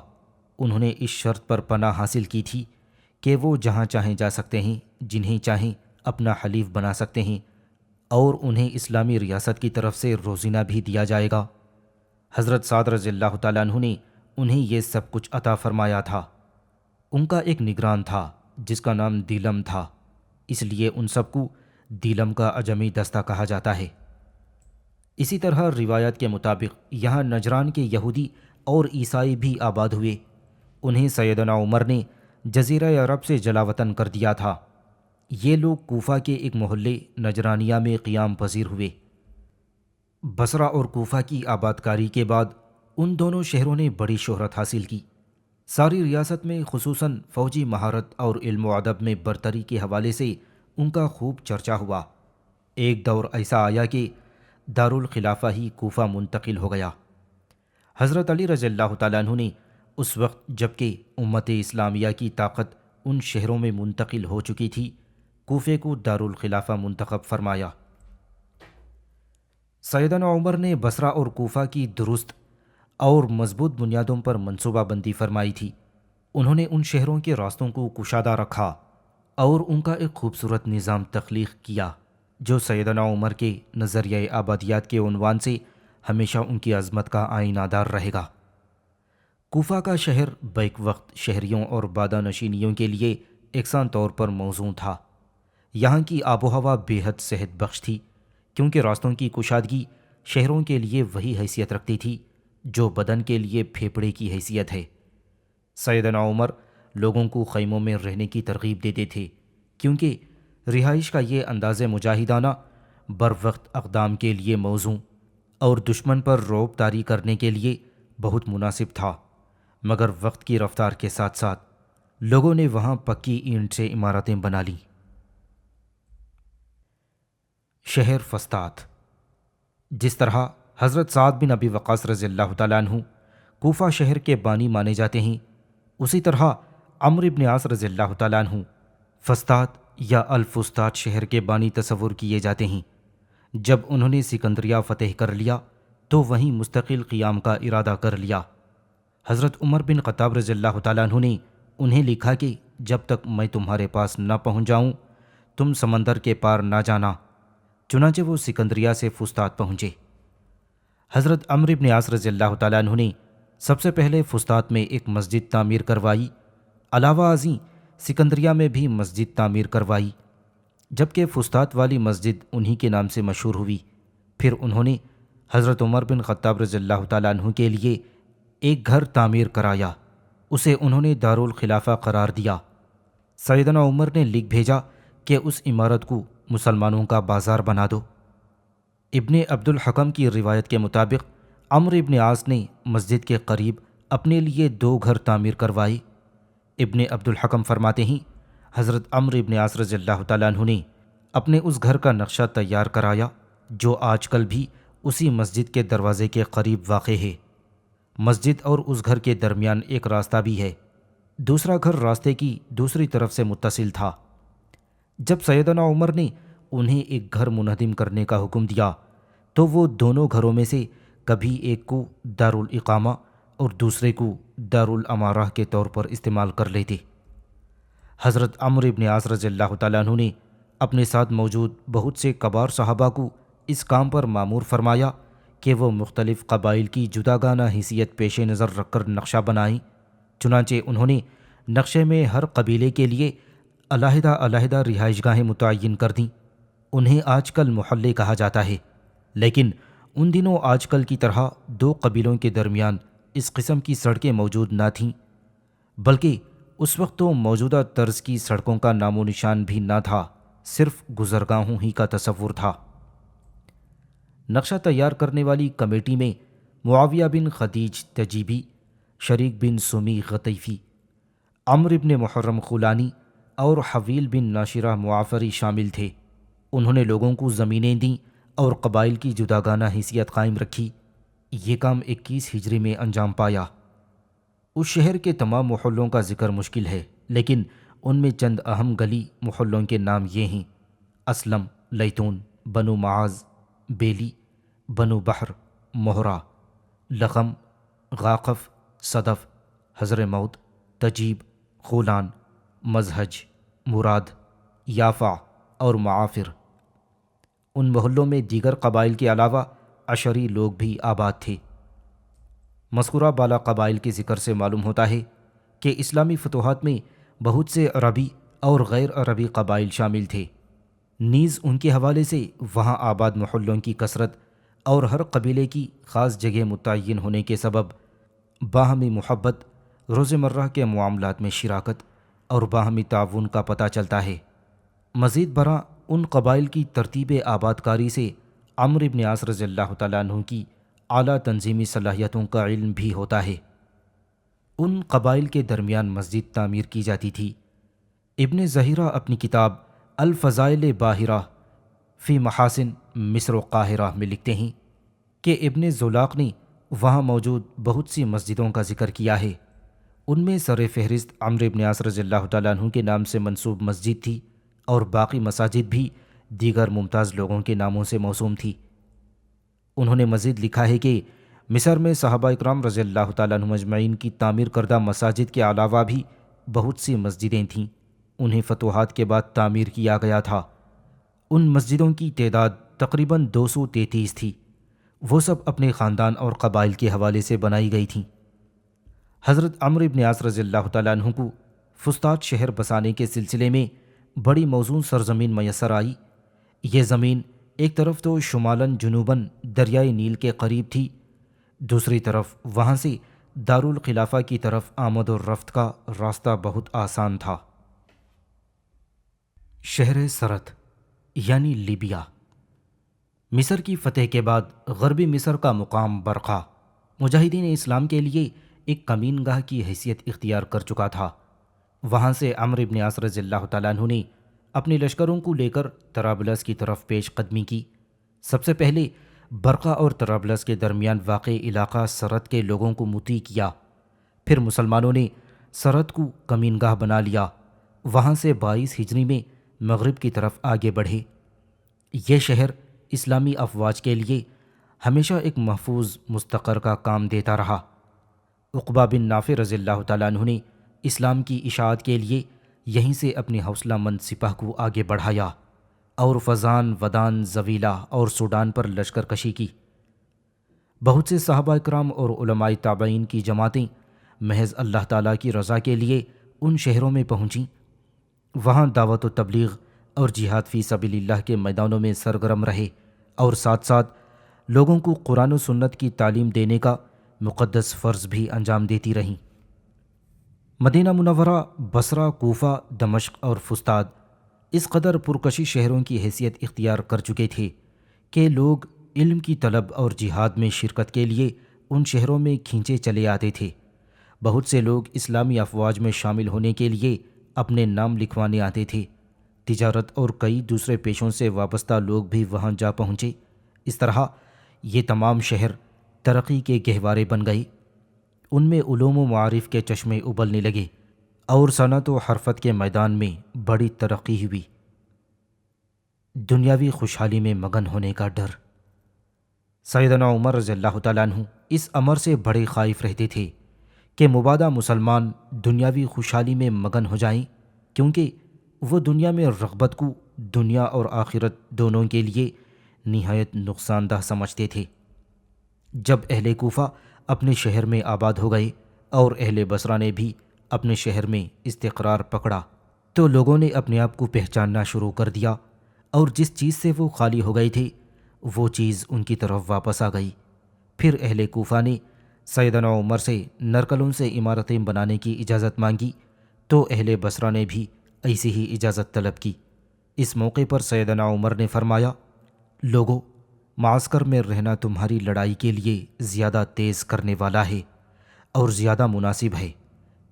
انہوں نے اس شرط پر پناہ حاصل کی تھی کہ وہ جہاں چاہیں جا سکتے ہیں، جنہیں چاہیں اپنا حلیف بنا سکتے ہیں اور انہیں اسلامی ریاست کی طرف سے روزینہ بھی دیا جائے گا۔ حضرت سعد رضی اللہ تعالیٰ عنہ نے انہیں یہ سب کچھ عطا فرمایا تھا۔ ان کا ایک نگران تھا جس کا نام دیلم تھا، اس لیے ان سب کو دیلم کا اجمی دستہ کہا جاتا ہے۔ اسی طرح روایات کے مطابق یہاں نجران کے یہودی اور عیسائی بھی آباد ہوئے۔ انہیں سیدنا عمر نے جزیرہ عرب سے جلاوطن کر دیا تھا۔ یہ لوگ کوفہ کے ایک محلے نجرانیہ میں قیام پذیر ہوئے۔ بصرہ اور کوفہ کی آبادکاری کے بعد ان دونوں شہروں نے بڑی شہرت حاصل کی۔ ساری ریاست میں خصوصاً فوجی مہارت اور علم و ادب میں برتری کے حوالے سے ان کا خوب چرچا ہوا۔ ایک دور ایسا آیا کہ دارالخلافہ ہی کوفہ منتقل ہو گیا۔ حضرت علی رضی اللہ تعالیٰ عنہ نے اس وقت جب کہ امت اسلامیہ کی طاقت ان شہروں میں منتقل ہو چکی تھی، کوفے کو دارالخلافہ منتخب فرمایا۔ سیدنا عمر نے بصرہ اور کوفہ کی درست اور مضبوط بنیادوں پر منصوبہ بندی فرمائی تھی۔ انہوں نے ان شہروں کے راستوں کو کشادہ رکھا اور ان کا ایک خوبصورت نظام تخلیق کیا جو سیدنا عمر کے نظریہ آبادیات کے عنوان سے ہمیشہ ان کی عظمت کا آئینہ دار رہے گا۔ کوفہ کا شہر بیک وقت شہریوں اور بادہ نشینیوں کے لیے یکساں طور پر موزوں تھا۔ یہاں کی آب و ہوا بے حد صحت بخش تھی، کیونکہ راستوں کی کشادگی شہروں کے لیے وہی حیثیت رکھتی تھی جو بدن کے لیے پھیپھڑے کی حیثیت ہے۔ سیدنا عمر لوگوں کو خیموں میں رہنے کی ترغیب دیتے تھے، کیونکہ رہائش کا یہ انداز مجاہدانہ بر وقت اقدام کے لیے موزوں اور دشمن پر رعب طاری کرنے کے لیے بہت مناسب تھا۔ مگر وقت کی رفتار کے ساتھ ساتھ لوگوں نے وہاں پکی اینٹ سے عمارتیں بنا لیں۔ شہر فسطاط۔ جس طرح حضرت سعد بن ابی وقاص رضی اللہ تعالیٰ عنہ کوفہ شہر کے بانی مانے جاتے ہیں، اسی طرح عمرو بن عاص رضی اللہ تعالیٰ عنہ فسطاط یا الفسطاط شہر کے بانی تصور کیے جاتے ہیں۔ جب انہوں نے سکندریہ فتح کر لیا تو وہیں مستقل قیام کا ارادہ کر لیا۔ حضرت عمر بن خطاب رضی اللہ تعالیٰ عنہ نے انہیں لکھا کہ جب تک میں تمہارے پاس نہ پہنچ جاؤں تم سمندر کے پار نہ جانا۔ چنانچہ وہ سکندریہ سے فسطاط پہنچے۔ حضرت عمرو بن عاص رضی اللہ تعالیٰ عنہ نے سب سے پہلے فسطاط میں ایک مسجد تعمیر کروائی، علاوہ ازیں سکندریہ میں بھی مسجد تعمیر کروائی، جبکہ فسطاط والی مسجد انہی کے نام سے مشہور ہوئی۔ پھر انہوں نے حضرت عمر بن خطاب رضی اللہ تعالیٰ عنہ کے لیے ایک گھر تعمیر کرایا، اسے انہوں نے دارالخلافہ قرار دیا۔ سیدنا عمر نے لکھ بھیجا کہ اس عمارت کو مسلمانوں کا بازار بنا دو۔ ابن عبد الحکم کی روایت کے مطابق عمرو بن عاص نے مسجد کے قریب اپنے لیے 2 گھر تعمیر کروائے۔ ابن عبد الحکم فرماتے ہیں حضرت عمرو بن عاص رضی اللہ تعالیٰ عنہ نے اپنے اس گھر کا نقشہ تیار کرایا جو آج کل بھی اسی مسجد کے دروازے کے قریب واقع ہے۔ مسجد اور اس گھر کے درمیان ایک راستہ بھی ہے، دوسرا گھر راستے کی دوسری طرف سے متصل تھا۔ جب سیدنا عمر نے انہیں ایک گھر منہدم کرنے کا حکم دیا تو وہ دونوں گھروں میں سے کبھی ایک کو دارالاقامہ اور دوسرے کو دارالامارہ کے طور پر استعمال کر لیتے۔ حضرت عمرو بن عاص رضی اللہ تعالیٰ عنہ نے اپنے ساتھ موجود بہت سے کبار صحابہ کو اس کام پر مامور فرمایا کہ وہ مختلف قبائل کی جداگانہ حیثیت پیش نظر رکھ کر نقشہ بنائیں۔ چنانچہ انہوں نے نقشے میں ہر قبیلے کے لیے علیحدہ علیحدہ رہائش گاہیں متعین کر دیں۔ انہیں آج کل محلے کہا جاتا ہے، لیکن ان دنوں آج کل کی طرح 2 قبیلوں کے درمیان اس قسم کی سڑکیں موجود نہ تھیں، بلکہ اس وقت تو موجودہ طرز کی سڑکوں کا نام و نشان بھی نہ تھا، صرف گزرگاہوں ہی کا تصور تھا۔ نقشہ تیار کرنے والی کمیٹی میں معاویہ بن خدیج تجیبی، شریک بن سمی غطیفی، عمرو بن محرم خولانی اور حویل بن ناشرہ معافری شامل تھے۔ انہوں نے لوگوں کو زمینیں دیں اور قبائل کی جداگانہ حیثیت قائم رکھی۔ یہ کام 21 ہجری میں انجام پایا۔ اس شہر کے تمام محلوں کا ذکر مشکل ہے، لیکن ان میں چند اہم گلی محلوں کے نام یہ ہیں: اسلم، لیتون، بنو معاذ، بیلی، بنو بحر، مہرہ، لغم، غاقف، صدف، حضر موت، تجیب، خولان، مزہج، مراد، یافع اور معافر۔ ان محلوں میں دیگر قبائل کے علاوہ عشری لوگ بھی آباد تھے۔ مذکورہ بالا قبائل کے ذکر سے معلوم ہوتا ہے کہ اسلامی فتوحات میں بہت سے عربی اور غیر عربی قبائل شامل تھے۔ نیز ان کے حوالے سے وہاں آباد محلوں کی کثرت اور ہر قبیلے کی خاص جگہ متعین ہونے کے سبب باہمی محبت، روزمرہ کے معاملات میں شراکت اور باہمی تعاون کا پتہ چلتا ہے۔ مزید برآں ان قبائل کی ترتیب آباد کاری سے عمرو بن عاص رضی اللہ تعالیٰ عنہ کی اعلیٰ تنظیمی صلاحیتوں کا علم بھی ہوتا ہے۔ ان قبائل کے درمیان مسجد تعمیر کی جاتی تھی۔ ابن ظہیرہ اپنی کتاب الفضائل باہرہ فی محاسن مصر و قاہرہ میں لکھتے ہیں کہ ابن زولاق نے وہاں موجود بہت سی مسجدوں کا ذکر کیا ہے۔ ان میں سر فہرست عمرو بن عاص رضی اللہ تعالیٰ عنہ کے نام سے منسوب مسجد تھی، اور باقی مساجد بھی دیگر ممتاز لوگوں کے ناموں سے موسوم تھی۔ انہوں نے مزید لکھا ہے کہ مصر میں صحابہ اکرام رضی اللہ تعالیٰ عنہ اجمعین کی تعمیر کردہ مساجد کے علاوہ بھی بہت سی مسجدیں تھیں، انہیں فتوحات کے بعد تعمیر کیا گیا تھا۔ ان مسجدوں کی تعداد تقریباً 233 تھی۔ وہ سب اپنے خاندان اور قبائل کے حوالے سے بنائی گئی تھیں۔ حضرت عمرو بن عاص رضی اللہ تعالیٰ عنہ کو فسطاط شہر بسانے کے سلسلے میں بڑی موزوں سرزمین میسر آئی۔ یہ زمین ایک طرف تو شمالاً جنوباً دریائے نیل کے قریب تھی، دوسری طرف وہاں سے دارالخلافہ کی طرف آمد و رفت کا راستہ بہت آسان تھا۔ شہر سرت یعنی لیبیا۔ مصر کی فتح کے بعد غربی مصر کا مقام برقہ مجاہدین اسلام کے لیے ایک کمین گاہ کی حیثیت اختیار کر چکا تھا۔ وہاں سے عمرو بن عاص رضی اللہ تعالیٰ عنہ نے اپنے لشکروں کو لے کر طرابلس کی طرف پیش قدمی کی۔ سب سے پہلے برقہ اور طرابلس کے درمیان واقع علاقہ سرت کے لوگوں کو مطیع کیا، پھر مسلمانوں نے سرت کو کمین گاہ بنا لیا۔ وہاں سے 22 ہجری میں مغرب کی طرف آگے بڑھے۔ یہ شہر اسلامی افواج کے لیے ہمیشہ ایک محفوظ مستقر کا کام دیتا رہا۔ عقبہ بن نافع رضی اللہ تعالیٰ عنہ نے اسلام کی اشاعت کے لیے یہیں سے اپنی حوصلہ مند سپاہ کو آگے بڑھایا اور فضان، ودان، زویلہ اور سوڈان پر لشکر کشی کی۔ بہت سے صحابہ اکرام اور علماء تابعین کی جماعتیں محض اللہ تعالیٰ کی رضا کے لیے ان شہروں میں پہنچیں۔ وہاں دعوت و تبلیغ اور جہاد فی سبیل اللہ کے میدانوں میں سرگرم رہے، اور ساتھ ساتھ لوگوں کو قرآن و سنت کی تعلیم دینے کا مقدس فرض بھی انجام دیتی رہیں۔ مدینہ منورہ، بصرہ، کوفہ، دمشق اور فسطاط اس قدر پرکشی شہروں کی حیثیت اختیار کر چکے تھے کہ لوگ علم کی طلب اور جہاد میں شرکت کے لیے ان شہروں میں کھینچے چلے آتے تھے۔ بہت سے لوگ اسلامی افواج میں شامل ہونے کے لیے اپنے نام لکھوانے آتے تھے۔ تجارت اور کئی دوسرے پیشوں سے وابستہ لوگ بھی وہاں جا پہنچے۔ اس طرح یہ تمام شہر ترقی کے گہوارے بن گئے۔ ان میں علوم و معارف کے چشمے ابلنے لگے اور صنعت و حرفت کے میدان میں بڑی ترقی ہوئی۔ دنیاوی خوشحالی میں مگن ہونے کا ڈر۔ سیدنا عمر رضی اللہ تعالیٰ عنہ اس امر سے بڑے خائف رہتے تھے کہ مبادا مسلمان دنیاوی خوشحالی میں مگن ہو جائیں، کیونکہ وہ دنیا میں رغبت کو دنیا اور آخرت دونوں کے لیے نہایت نقصان دہ سمجھتے تھے۔ جب اہل کوفہ اپنے شہر میں آباد ہو گئے اور اہل بصرہ نے بھی اپنے شہر میں استقرار پکڑا، تو لوگوں نے اپنے آپ کو پہچاننا شروع کر دیا، اور جس چیز سے وہ خالی ہو گئے تھے وہ چیز ان کی طرف واپس آ گئی۔ پھر اہل کوفہ نے سیدنا عمر سے نرکلوں سے عمارتیں بنانے کی اجازت مانگی، تو اہل بصرہ نے بھی ایسی ہی اجازت طلب کی۔ اس موقع پر سیدنا عمر نے فرمایا، لوگو، معسکر میں رہنا تمہاری لڑائی کے لیے زیادہ تیز کرنے والا ہے اور زیادہ مناسب ہے۔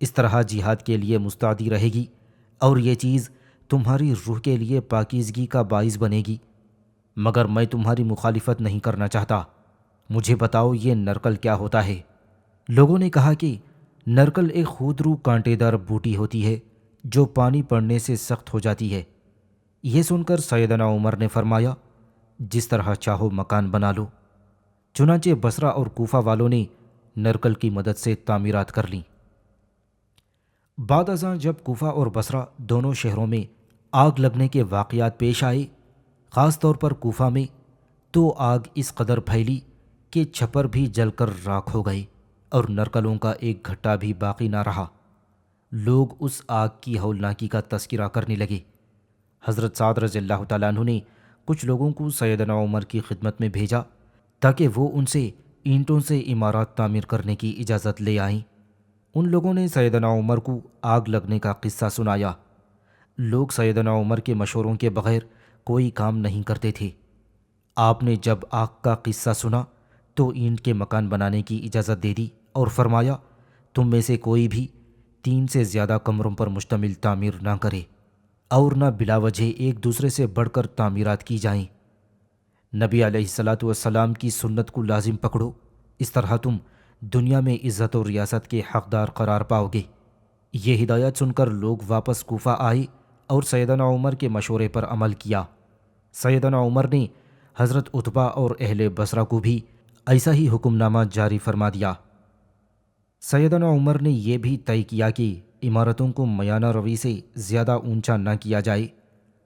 اس طرح جہاد کے لیے مستعدی رہے گی، اور یہ چیز تمہاری روح کے لیے پاکیزگی کا باعث بنے گی۔ مگر میں تمہاری مخالفت نہیں کرنا چاہتا، مجھے بتاؤ یہ نرکل کیا ہوتا ہے؟ لوگوں نے کہا کہ نرکل ایک خودرو کانٹے دار بوٹی ہوتی ہے جو پانی پڑنے سے سخت ہو جاتی ہے۔ یہ سن کر سیدنا عمر نے فرمایا، جس طرح چاہو مکان بنا لو۔ چنانچہ بصرہ اور کوفہ والوں نے نرکل کی مدد سے تعمیرات کر لیں۔ بعد ازاں جب کوفہ اور بصرہ دونوں شہروں میں آگ لگنے کے واقعات پیش آئے، خاص طور پر کوفہ میں، تو آگ اس قدر پھیلی کہ چھپر بھی جل کر راکھ ہو گئے اور نرکلوں کا ایک گھٹا بھی باقی نہ رہا۔ لوگ اس آگ کی ہولناکی کا تذکرہ کرنے لگے۔ حضرت سعد رضی اللہ تعالیٰ عنہ نے کچھ لوگوں کو سیدنا عمر کی خدمت میں بھیجا تاکہ وہ ان سے اینٹوں سے عمارات تعمیر کرنے کی اجازت لے آئیں۔ ان لوگوں نے سیدنا عمر کو آگ لگنے کا قصہ سنایا۔ لوگ سیدنا عمر کے مشوروں کے بغیر کوئی کام نہیں کرتے تھے۔ آپ نے جب آگ کا قصہ سنا تو اینٹ کے مکان بنانے کی اجازت دے دی اور فرمایا، تم میں سے کوئی بھی 3 سے زیادہ کمروں پر مشتمل تعمیر نہ کرے اور نہ بلا وجہ ایک دوسرے سے بڑھ کر تعمیرات کی جائیں۔ نبی علیہ الصلاۃ والسلام کی سنت کو لازم پکڑو، اس طرح تم دنیا میں عزت و ریاست کے حقدار قرار پاؤ گے۔ یہ ہدایت سن کر لوگ واپس کوفہ آئے اور سیدنا عمر کے مشورے پر عمل کیا۔ سیدنا عمر نے حضرت عتبہ اور اہل بصرہ کو بھی ایسا ہی حکم نامہ جاری فرما دیا۔ سیدنا عمر نے یہ بھی طے کیا کہ عمارتوں کو میانہ روی سے زیادہ اونچا نہ کیا جائے۔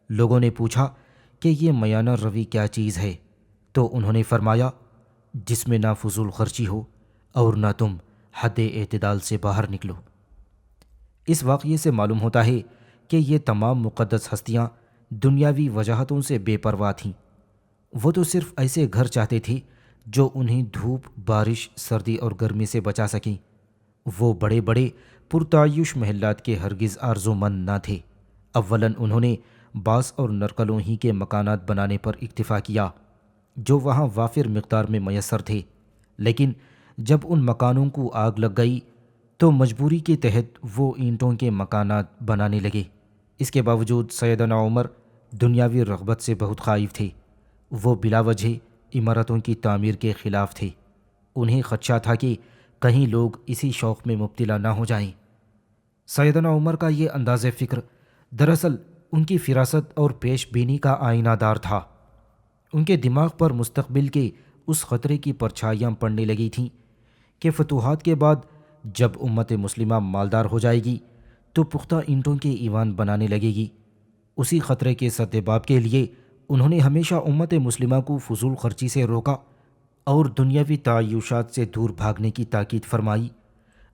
لوگوں نے پوچھا کہ یہ میانہ روی کیا چیز ہے، تو انہوں نے فرمایا، جس میں نہ فضول خرچی ہو اور نہ تم حد اعتدال سے باہر نکلو۔ اس واقعے سے معلوم ہوتا ہے کہ یہ تمام مقدس ہستیاں دنیاوی وجاہتوں سے بے پرواہ تھیں۔ وہ تو صرف ایسے گھر چاہتے تھے جو انہیں دھوپ، بارش، سردی اور گرمی سے بچا سکیں۔ وہ بڑے بڑے پرتعیش محلات کے ہرگز آرزو مند نہ تھے۔ اولاً انہوں نے بانس اور نرکلوں ہی کے مکانات بنانے پر اکتفا کیا جو وہاں وافر مقدار میں میسر تھے، لیکن جب ان مکانوں کو آگ لگ گئی تو مجبوری کے تحت وہ اینٹوں کے مکانات بنانے لگے۔ اس کے باوجود سیدنا عمر دنیاوی رغبت سے بہت خائف تھے۔ وہ بلا وجہ عمارتوں کی تعمیر کے خلاف تھے۔ انہیں خدشہ تھا کہ کہیں لوگ اسی شوق میں مبتلا نہ ہو جائیں۔ سیدنا عمر کا یہ انداز فکر دراصل ان کی فراست اور پیش بینی کا آئینہ دار تھا۔ ان کے دماغ پر مستقبل کے اس خطرے کی پرچھائیاں پڑنے لگی تھیں کہ فتوحات کے بعد جب امت مسلمہ مالدار ہو جائے گی تو پختہ اینٹوں کے ایوان بنانے لگے گی۔ اسی خطرے کے سدباب کے لیے انہوں نے ہمیشہ امت مسلمہ کو فضول خرچی سے روکا اور دنیاوی تعیشات سے دور بھاگنے کی تاکید فرمائی۔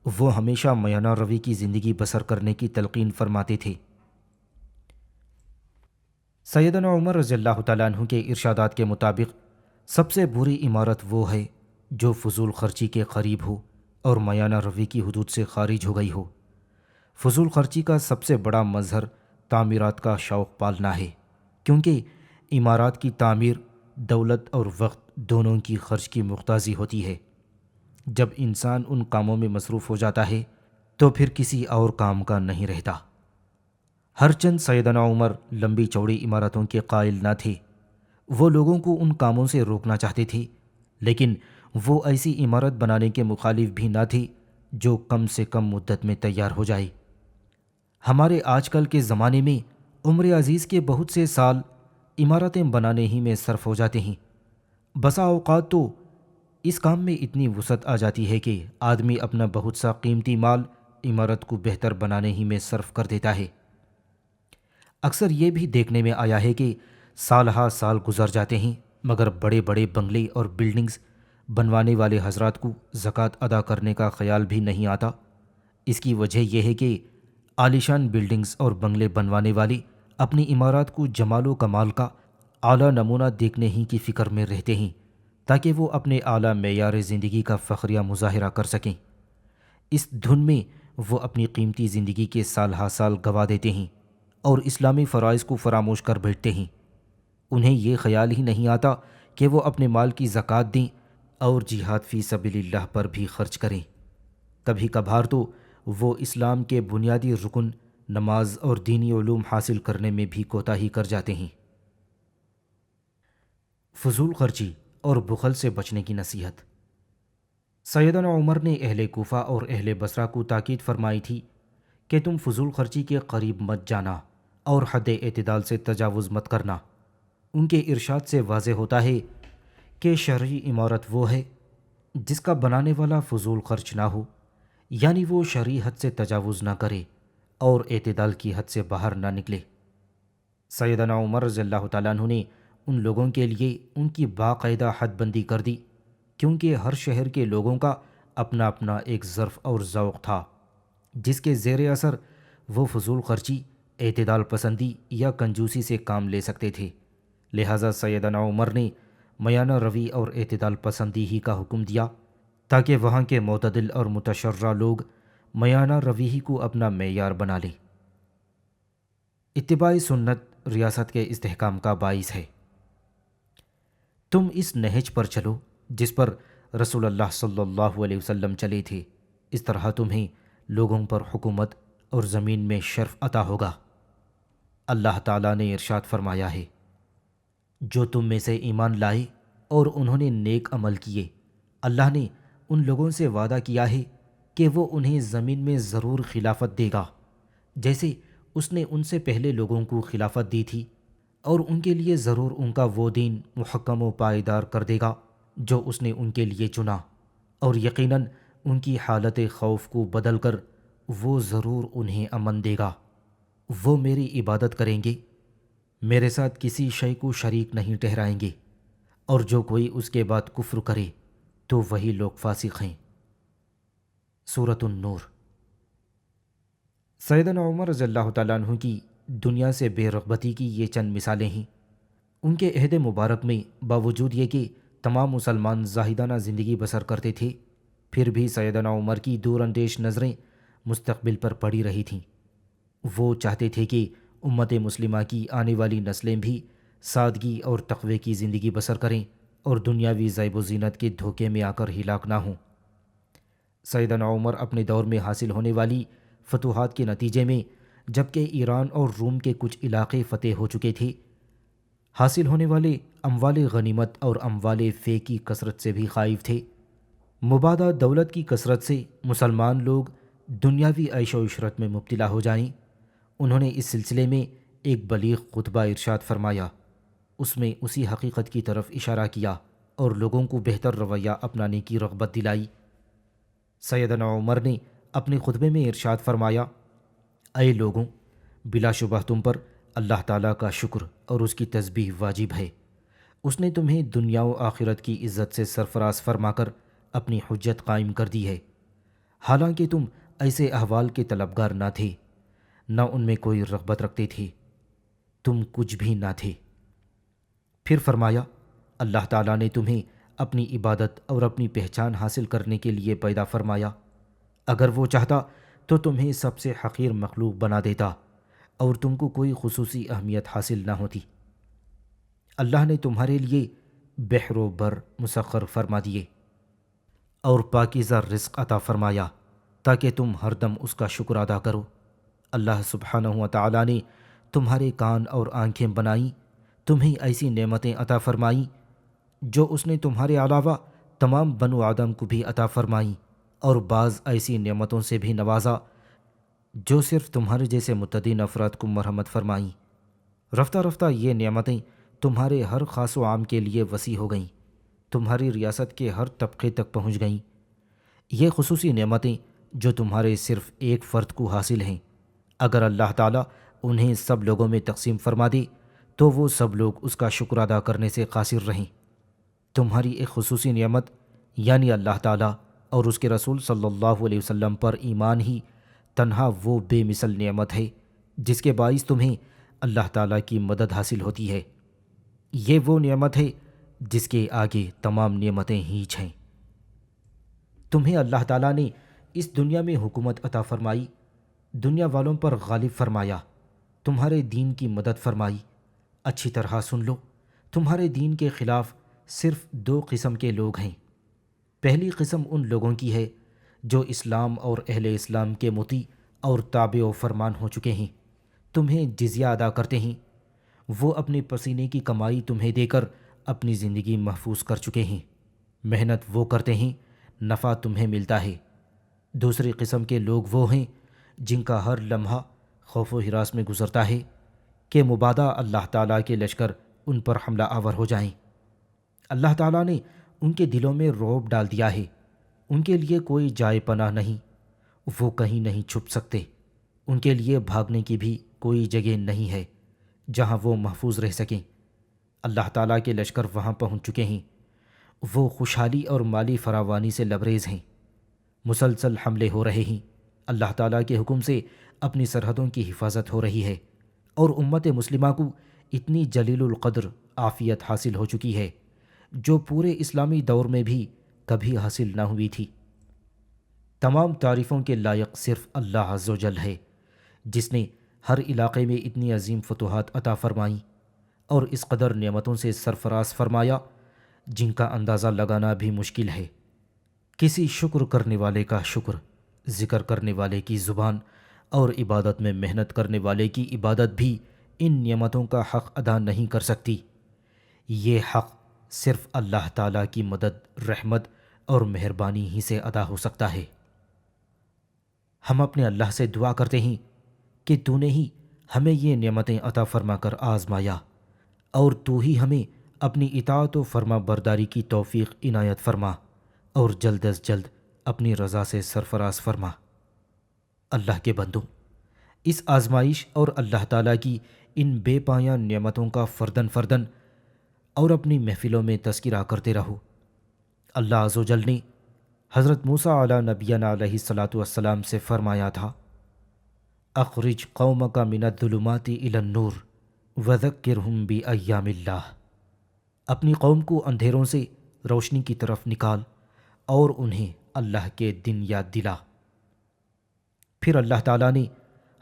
وہ ہمیشہ میانہ روی کی زندگی بسر کرنے کی تلقین فرماتے تھے۔ سیدنا عمر رضی اللہ تعالیٰ عنہ کے ارشادات کے مطابق سب سے بری عمارت وہ ہے جو فضول خرچی کے قریب ہو اور میانہ روی کی حدود سے خارج ہو گئی ہو۔ فضول خرچی کا سب سے بڑا مظہر تعمیرات کا شوق پالنا ہے، کیونکہ عمارات کی تعمیر دولت اور وقت دونوں کی خرچ کی مقتضی ہوتی ہے۔ جب انسان ان کاموں میں مصروف ہو جاتا ہے تو پھر کسی اور کام کا نہیں رہتا۔ ہر چند سیدنا عمر لمبی چوڑی عمارتوں کے قائل نہ تھے۔ وہ لوگوں کو ان کاموں سے روکنا چاہتے تھے، لیکن وہ ایسی عمارت بنانے کے مخالف بھی نہ تھے جو کم سے کم مدت میں تیار ہو جائے۔ ہمارے آج کل کے زمانے میں عمر عزیز کے بہت سے سال عمارتیں بنانے ہی میں صرف ہو جاتے ہیں۔ بسا اوقات تو اس کام میں اتنی وسعت آ جاتی ہے کہ آدمی اپنا بہت سا قیمتی مال عمارت کو بہتر بنانے ہی میں صرف کر دیتا ہے۔ اکثر یہ بھی دیکھنے میں آیا ہے کہ سال ہا سال گزر جاتے ہیں مگر بڑے بڑے بنگلے اور بلڈنگز بنوانے والے حضرات کو زکوٰۃ ادا کرنے کا خیال بھی نہیں آتا۔ اس کی وجہ یہ ہے کہ عالیشان بلڈنگز اور بنگلے بنوانے والے اپنی عمارات کو جمال و کمال کا اعلیٰ نمونہ دیکھنے ہی کی فکر میں رہتے ہیں تاکہ وہ اپنے اعلیٰ معیار زندگی کا فخریہ مظاہرہ کر سکیں۔ اس دھن میں وہ اپنی قیمتی زندگی کے سال ہا سال گنوا دیتے ہیں اور اسلامی فرائض کو فراموش کر بیٹھتے ہیں۔ انہیں یہ خیال ہی نہیں آتا کہ وہ اپنے مال کی زکوٰۃ دیں اور جہاد فی سبیل اللہ پر بھی خرچ کریں۔ کبھی کبھار تو وہ اسلام کے بنیادی رکن نماز اور دینی علوم حاصل کرنے میں بھی کوتاہی کر جاتے ہیں۔ فضول خرچی اور بخل سے بچنے کی نصیحت۔ سیدنا عمر نے اہل کوفہ اور اہل بصرہ کو تاکید فرمائی تھی کہ تم فضول خرچی کے قریب مت جانا اور حد اعتدال سے تجاوز مت کرنا۔ ان کے ارشاد سے واضح ہوتا ہے کہ شرعی عمارت وہ ہے جس کا بنانے والا فضول خرچ نہ ہو، یعنی وہ شرعی حد سے تجاوز نہ کرے اور اعتدال کی حد سے باہر نہ نکلے۔ سیدنا عمر رضی اللہ تعالیٰ عنہ نے ان لوگوں کے لیے ان کی باقاعدہ حد بندی کر دی، کیونکہ ہر شہر کے لوگوں کا اپنا اپنا ایک ظرف اور ذوق تھا جس کے زیر اثر وہ فضول خرچی، اعتدال پسندی یا کنجوسی سے کام لے سکتے تھے۔ لہٰذا سیدنا عمر نے میانہ روی اور اعتدال پسندی ہی کا حکم دیا تاکہ وہاں کے معتدل اور متشرع لوگ میانہ روی ہی کو اپنا معیار بنا لیں۔ اتباع سنت ریاست کے استحکام کا باعث ہے۔ تم اس نہج پر چلو جس پر رسول اللہ صلی اللہ علیہ وسلم چلے تھے، اس طرح تمہیں لوگوں پر حکومت اور زمین میں شرف عطا ہوگا۔ اللہ تعالیٰ نے ارشاد فرمایا ہے، جو تم میں سے ایمان لائے اور انہوں نے نیک عمل کیے، اللہ نے ان لوگوں سے وعدہ کیا ہے کہ وہ انہیں زمین میں ضرور خلافت دے گا، جیسے اس نے ان سے پہلے لوگوں کو خلافت دی تھی، اور ان کے لیے ضرور ان کا وہ دین محکم و پائیدار کر دے گا جو اس نے ان کے لیے چنا، اور یقیناً ان کی حالت خوف کو بدل کر وہ ضرور انہیں امن دے گا۔ وہ میری عبادت کریں گے، میرے ساتھ کسی شے کو شریک نہیں ٹھہرائیں گے، اور جو کوئی اس کے بعد کفر کرے تو وہی لوگ فاسق ہیں۔ سورۃ النور۔ سیدنا عمر رضی اللہ تعالیٰ عنہ کی دنیا سے بے رغبتی کی یہ چند مثالیں ہیں۔ ان کے عہد مبارک میں باوجود یہ کہ تمام مسلمان زاہدانہ زندگی بسر کرتے تھے، پھر بھی سیدنا عمر کی دور اندیش نظریں مستقبل پر پڑی رہی تھیں۔ وہ چاہتے تھے کہ امت مسلمہ کی آنے والی نسلیں بھی سادگی اور تقوی کی زندگی بسر کریں اور دنیاوی زیب و زینت کے دھوکے میں آ کر ہلاک نہ ہوں۔ سیدنا عمر اپنے دور میں حاصل ہونے والی فتوحات کے نتیجے میں، جبکہ ایران اور روم کے کچھ علاقے فتح ہو چکے تھے، حاصل ہونے والے اموال غنیمت اور اموال فے کی کثرت سے بھی خائف تھے۔ مبادا دولت کی کثرت سے مسلمان لوگ دنیاوی عیش و عشرت میں مبتلا ہو جائیں۔ انہوں نے اس سلسلے میں ایک بلیغ خطبہ ارشاد فرمایا، اس میں اسی حقیقت کی طرف اشارہ کیا اور لوگوں کو بہتر رویہ اپنانے کی رغبت دلائی۔ سیدنا عمر نے اپنے خطبے میں ارشاد فرمایا، اے لوگوں، بلا شبہ تم پر اللہ تعالیٰ کا شکر اور اس کی تسبیح واجب ہے۔ اس نے تمہیں دنیا و آخرت کی عزت سے سرفراز فرما کر اپنی حجت قائم کر دی ہے، حالانکہ تم ایسے احوال کے طلبگار نہ تھے، نہ ان میں کوئی رغبت رکھتے تھے، تم کچھ بھی نہ تھے۔ پھر فرمایا، اللہ تعالیٰ نے تمہیں اپنی عبادت اور اپنی پہچان حاصل کرنے کے لیے پیدا فرمایا۔ اگر وہ چاہتا تو تمہیں سب سے حقیر مخلوق بنا دیتا اور تم کو کوئی خصوصی اہمیت حاصل نہ ہوتی۔ اللہ نے تمہارے لیے بحر و بر مسخر فرما دیے اور پاکیزہ رزق عطا فرمایا تاکہ تم ہر دم اس کا شکر ادا کرو۔ اللہ سبحانہ و تعالیٰ نے تمہارے کان اور آنکھیں بنائیں، تمہیں ایسی نعمتیں عطا فرمائیں جو اس نے تمہارے علاوہ تمام بنو آدم کو بھی عطا فرمائیں، اور بعض ایسی نعمتوں سے بھی نوازا جو صرف تمہارے جیسے متدین افراد کو مرحمت فرمائیں۔ رفتہ رفتہ یہ نعمتیں تمہارے ہر خاص و عام کے لیے وسیع ہو گئیں، تمہاری ریاست کے ہر طبقے تک پہنچ گئیں۔ یہ خصوصی نعمتیں جو تمہارے صرف ایک فرد کو حاصل ہیں، اگر اللہ تعالیٰ انہیں سب لوگوں میں تقسیم فرما دے تو وہ سب لوگ اس کا شکر ادا کرنے سے قاصر رہیں۔ تمہاری ایک خصوصی نعمت یعنی اللہ تعالیٰ اور اس کے رسول صلی اللہ علیہ وسلم پر ایمان ہی تنہا وہ بے مثل نعمت ہے جس کے باعث تمہیں اللہ تعالیٰ کی مدد حاصل ہوتی ہے۔ یہ وہ نعمت ہے جس کے آگے تمام نعمتیں ہیچ ہیں۔ تمہیں اللہ تعالیٰ نے اس دنیا میں حکومت عطا فرمائی، دنیا والوں پر غالب فرمایا، تمہارے دین کی مدد فرمائی۔ اچھی طرح سن لو، تمہارے دین کے خلاف صرف دو قسم کے لوگ ہیں۔ پہلی قسم ان لوگوں کی ہے جو اسلام اور اہل اسلام کے مطیع اور تابع و فرمان ہو چکے ہیں، تمہیں جزیہ ادا کرتے ہیں، وہ اپنے پسینے کی کمائی تمہیں دے کر اپنی زندگی محفوظ کر چکے ہیں، محنت وہ کرتے ہیں، نفع تمہیں ملتا ہے۔ دوسری قسم کے لوگ وہ ہیں جن کا ہر لمحہ خوف و ہراس میں گزرتا ہے کہ مبادا اللہ تعالیٰ کے لشکر ان پر حملہ آور ہو جائیں۔ اللہ تعالیٰ نے ان کے دلوں میں رعب ڈال دیا ہے، ان کے لیے کوئی جائے پناہ نہیں، وہ کہیں نہیں چھپ سکتے، ان کے لیے بھاگنے کی بھی کوئی جگہ نہیں ہے جہاں وہ محفوظ رہ سکیں۔ اللہ تعالیٰ کے لشکر وہاں پہنچ چکے ہیں، وہ خوشحالی اور مالی فراوانی سے لبریز ہیں، مسلسل حملے ہو رہے ہیں، اللہ تعالیٰ کے حکم سے اپنی سرحدوں کی حفاظت ہو رہی ہے، اور امت مسلمہ کو اتنی جلیل القدر عافیت حاصل ہو چکی ہے جو پورے اسلامی دور میں بھی کبھی حاصل نہ ہوئی تھی۔ تمام تعریفوں کے لائق صرف اللہ عز و جل ہے، جس نے ہر علاقے میں اتنی عظیم فتوحات عطا فرمائیں اور اس قدر نعمتوں سے سرفراز فرمایا جن کا اندازہ لگانا بھی مشکل ہے۔ کسی شکر کرنے والے کا شکر، ذکر کرنے والے کی زبان اور عبادت میں محنت کرنے والے کی عبادت بھی ان نعمتوں کا حق ادا نہیں کر سکتی۔ یہ حق صرف اللہ تعالیٰ کی مدد، رحمت اور مہربانی ہی سے ادا ہو سکتا ہے۔ ہم اپنے اللہ سے دعا کرتے ہیں کہ تو نے ہی ہمیں یہ نعمتیں عطا فرما کر آزمایا، اور تو ہی ہمیں اپنی اطاعت و فرما برداری کی توفیق عنایت فرما اور جلد از جلد اپنی رضا سے سرفراز فرما۔ اللہ کے بندوں، اس آزمائش اور اللہ تعالیٰ کی ان بے پایاں نعمتوں کا فردن فردن اور اپنی محفلوں میں تذکرہ کرتے رہو۔ اللہ عز و جل نے حضرت موسیٰ علیٰ نبینا علیہ الصلاۃ والسلام سے فرمایا تھا، اخرج قومک من الظلمات الی النور وذکرہم بایام اللہ۔ اپنی قوم کو اندھیروں سے روشنی کی طرف نکال اور انہیں اللہ کے دن یاد دلا۔ پھر اللہ تعالیٰ نے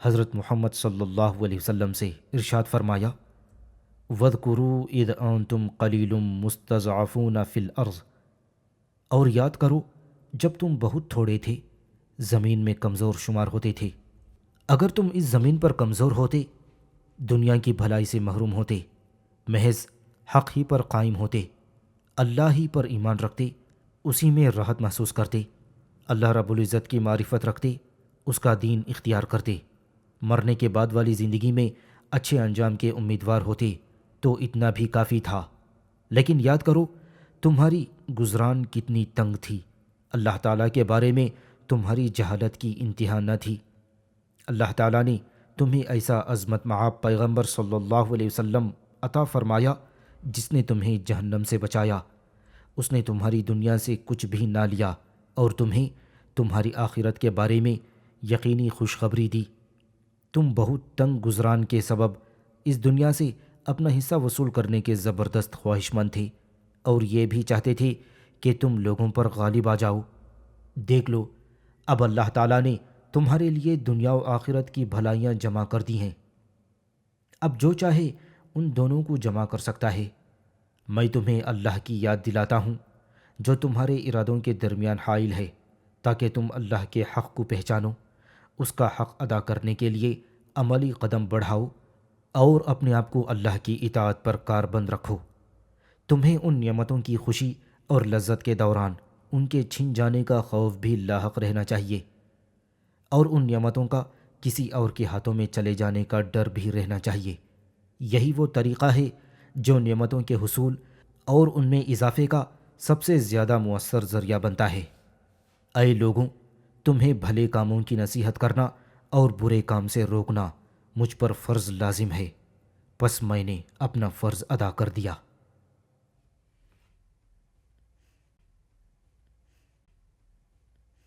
حضرت محمد صلی اللہ علیہ وسلم سے ارشاد فرمایا، وَاذْكُرُوا إِذْ أَنْتُمْ قَلِيلٌ مُسْتَضْعَفُونَ فِي الْأَرْضِ، اور یاد کرو جب تم بہت تھوڑے تھے، زمین میں کمزور شمار ہوتے تھے۔ اگر تم اس زمین پر کمزور ہوتے، دنیا کی بھلائی سے محروم ہوتے، محض حق ہی پر قائم ہوتے، اللہ ہی پر ایمان رکھتے، اسی میں راحت محسوس کرتے، اللہ رب العزت کی معرفت رکھتے، اس کا دین اختیار کرتے، مرنے کے بعد والی زندگی میں اچھے انجام کے امیدوار ہوتے تو اتنا بھی کافی تھا۔ لیکن یاد کرو تمہاری گزران کتنی تنگ تھی، اللہ تعالیٰ کے بارے میں تمہاری جہالت کی انتہا نہ تھی۔ اللہ تعالیٰ نے تمہیں ایسا عظمت مآب پیغمبر صلی اللہ علیہ وسلم عطا فرمایا جس نے تمہیں جہنم سے بچایا۔ اس نے تمہاری دنیا سے کچھ بھی نہ لیا اور تمہیں تمہاری آخرت کے بارے میں یقینی خوشخبری دی۔ تم بہت تنگ گزران کے سبب اس دنیا سے اپنا حصہ وصول کرنے کے زبردست خواہش مند تھے اور یہ بھی چاہتے تھے کہ تم لوگوں پر غالب آ جاؤ۔ دیکھ لو اب اللہ تعالیٰ نے تمہارے لیے دنیا و آخرت کی بھلائیاں جمع کر دی ہیں۔ اب جو چاہے ان دونوں کو جمع کر سکتا ہے۔ میں تمہیں اللہ کی یاد دلاتا ہوں جو تمہارے ارادوں کے درمیان حائل ہے، تاکہ تم اللہ کے حق کو پہچانو، اس کا حق ادا کرنے کے لیے عملی قدم بڑھاؤ اور اپنے آپ کو اللہ کی اطاعت پر کاربند رکھو۔ تمہیں ان نعمتوں کی خوشی اور لذت کے دوران ان کے چھن جانے کا خوف بھی لاحق رہنا چاہیے، اور ان نعمتوں کا کسی اور کے ہاتھوں میں چلے جانے کا ڈر بھی رہنا چاہیے۔ یہی وہ طریقہ ہے جو نعمتوں کے حصول اور ان میں اضافے کا سب سے زیادہ مؤثر ذریعہ بنتا ہے۔ اے لوگوں، تمہیں بھلے کاموں کی نصیحت کرنا اور برے کام سے روکنا مجھ پر فرض لازم ہے، پس میں نے اپنا فرض ادا کر دیا۔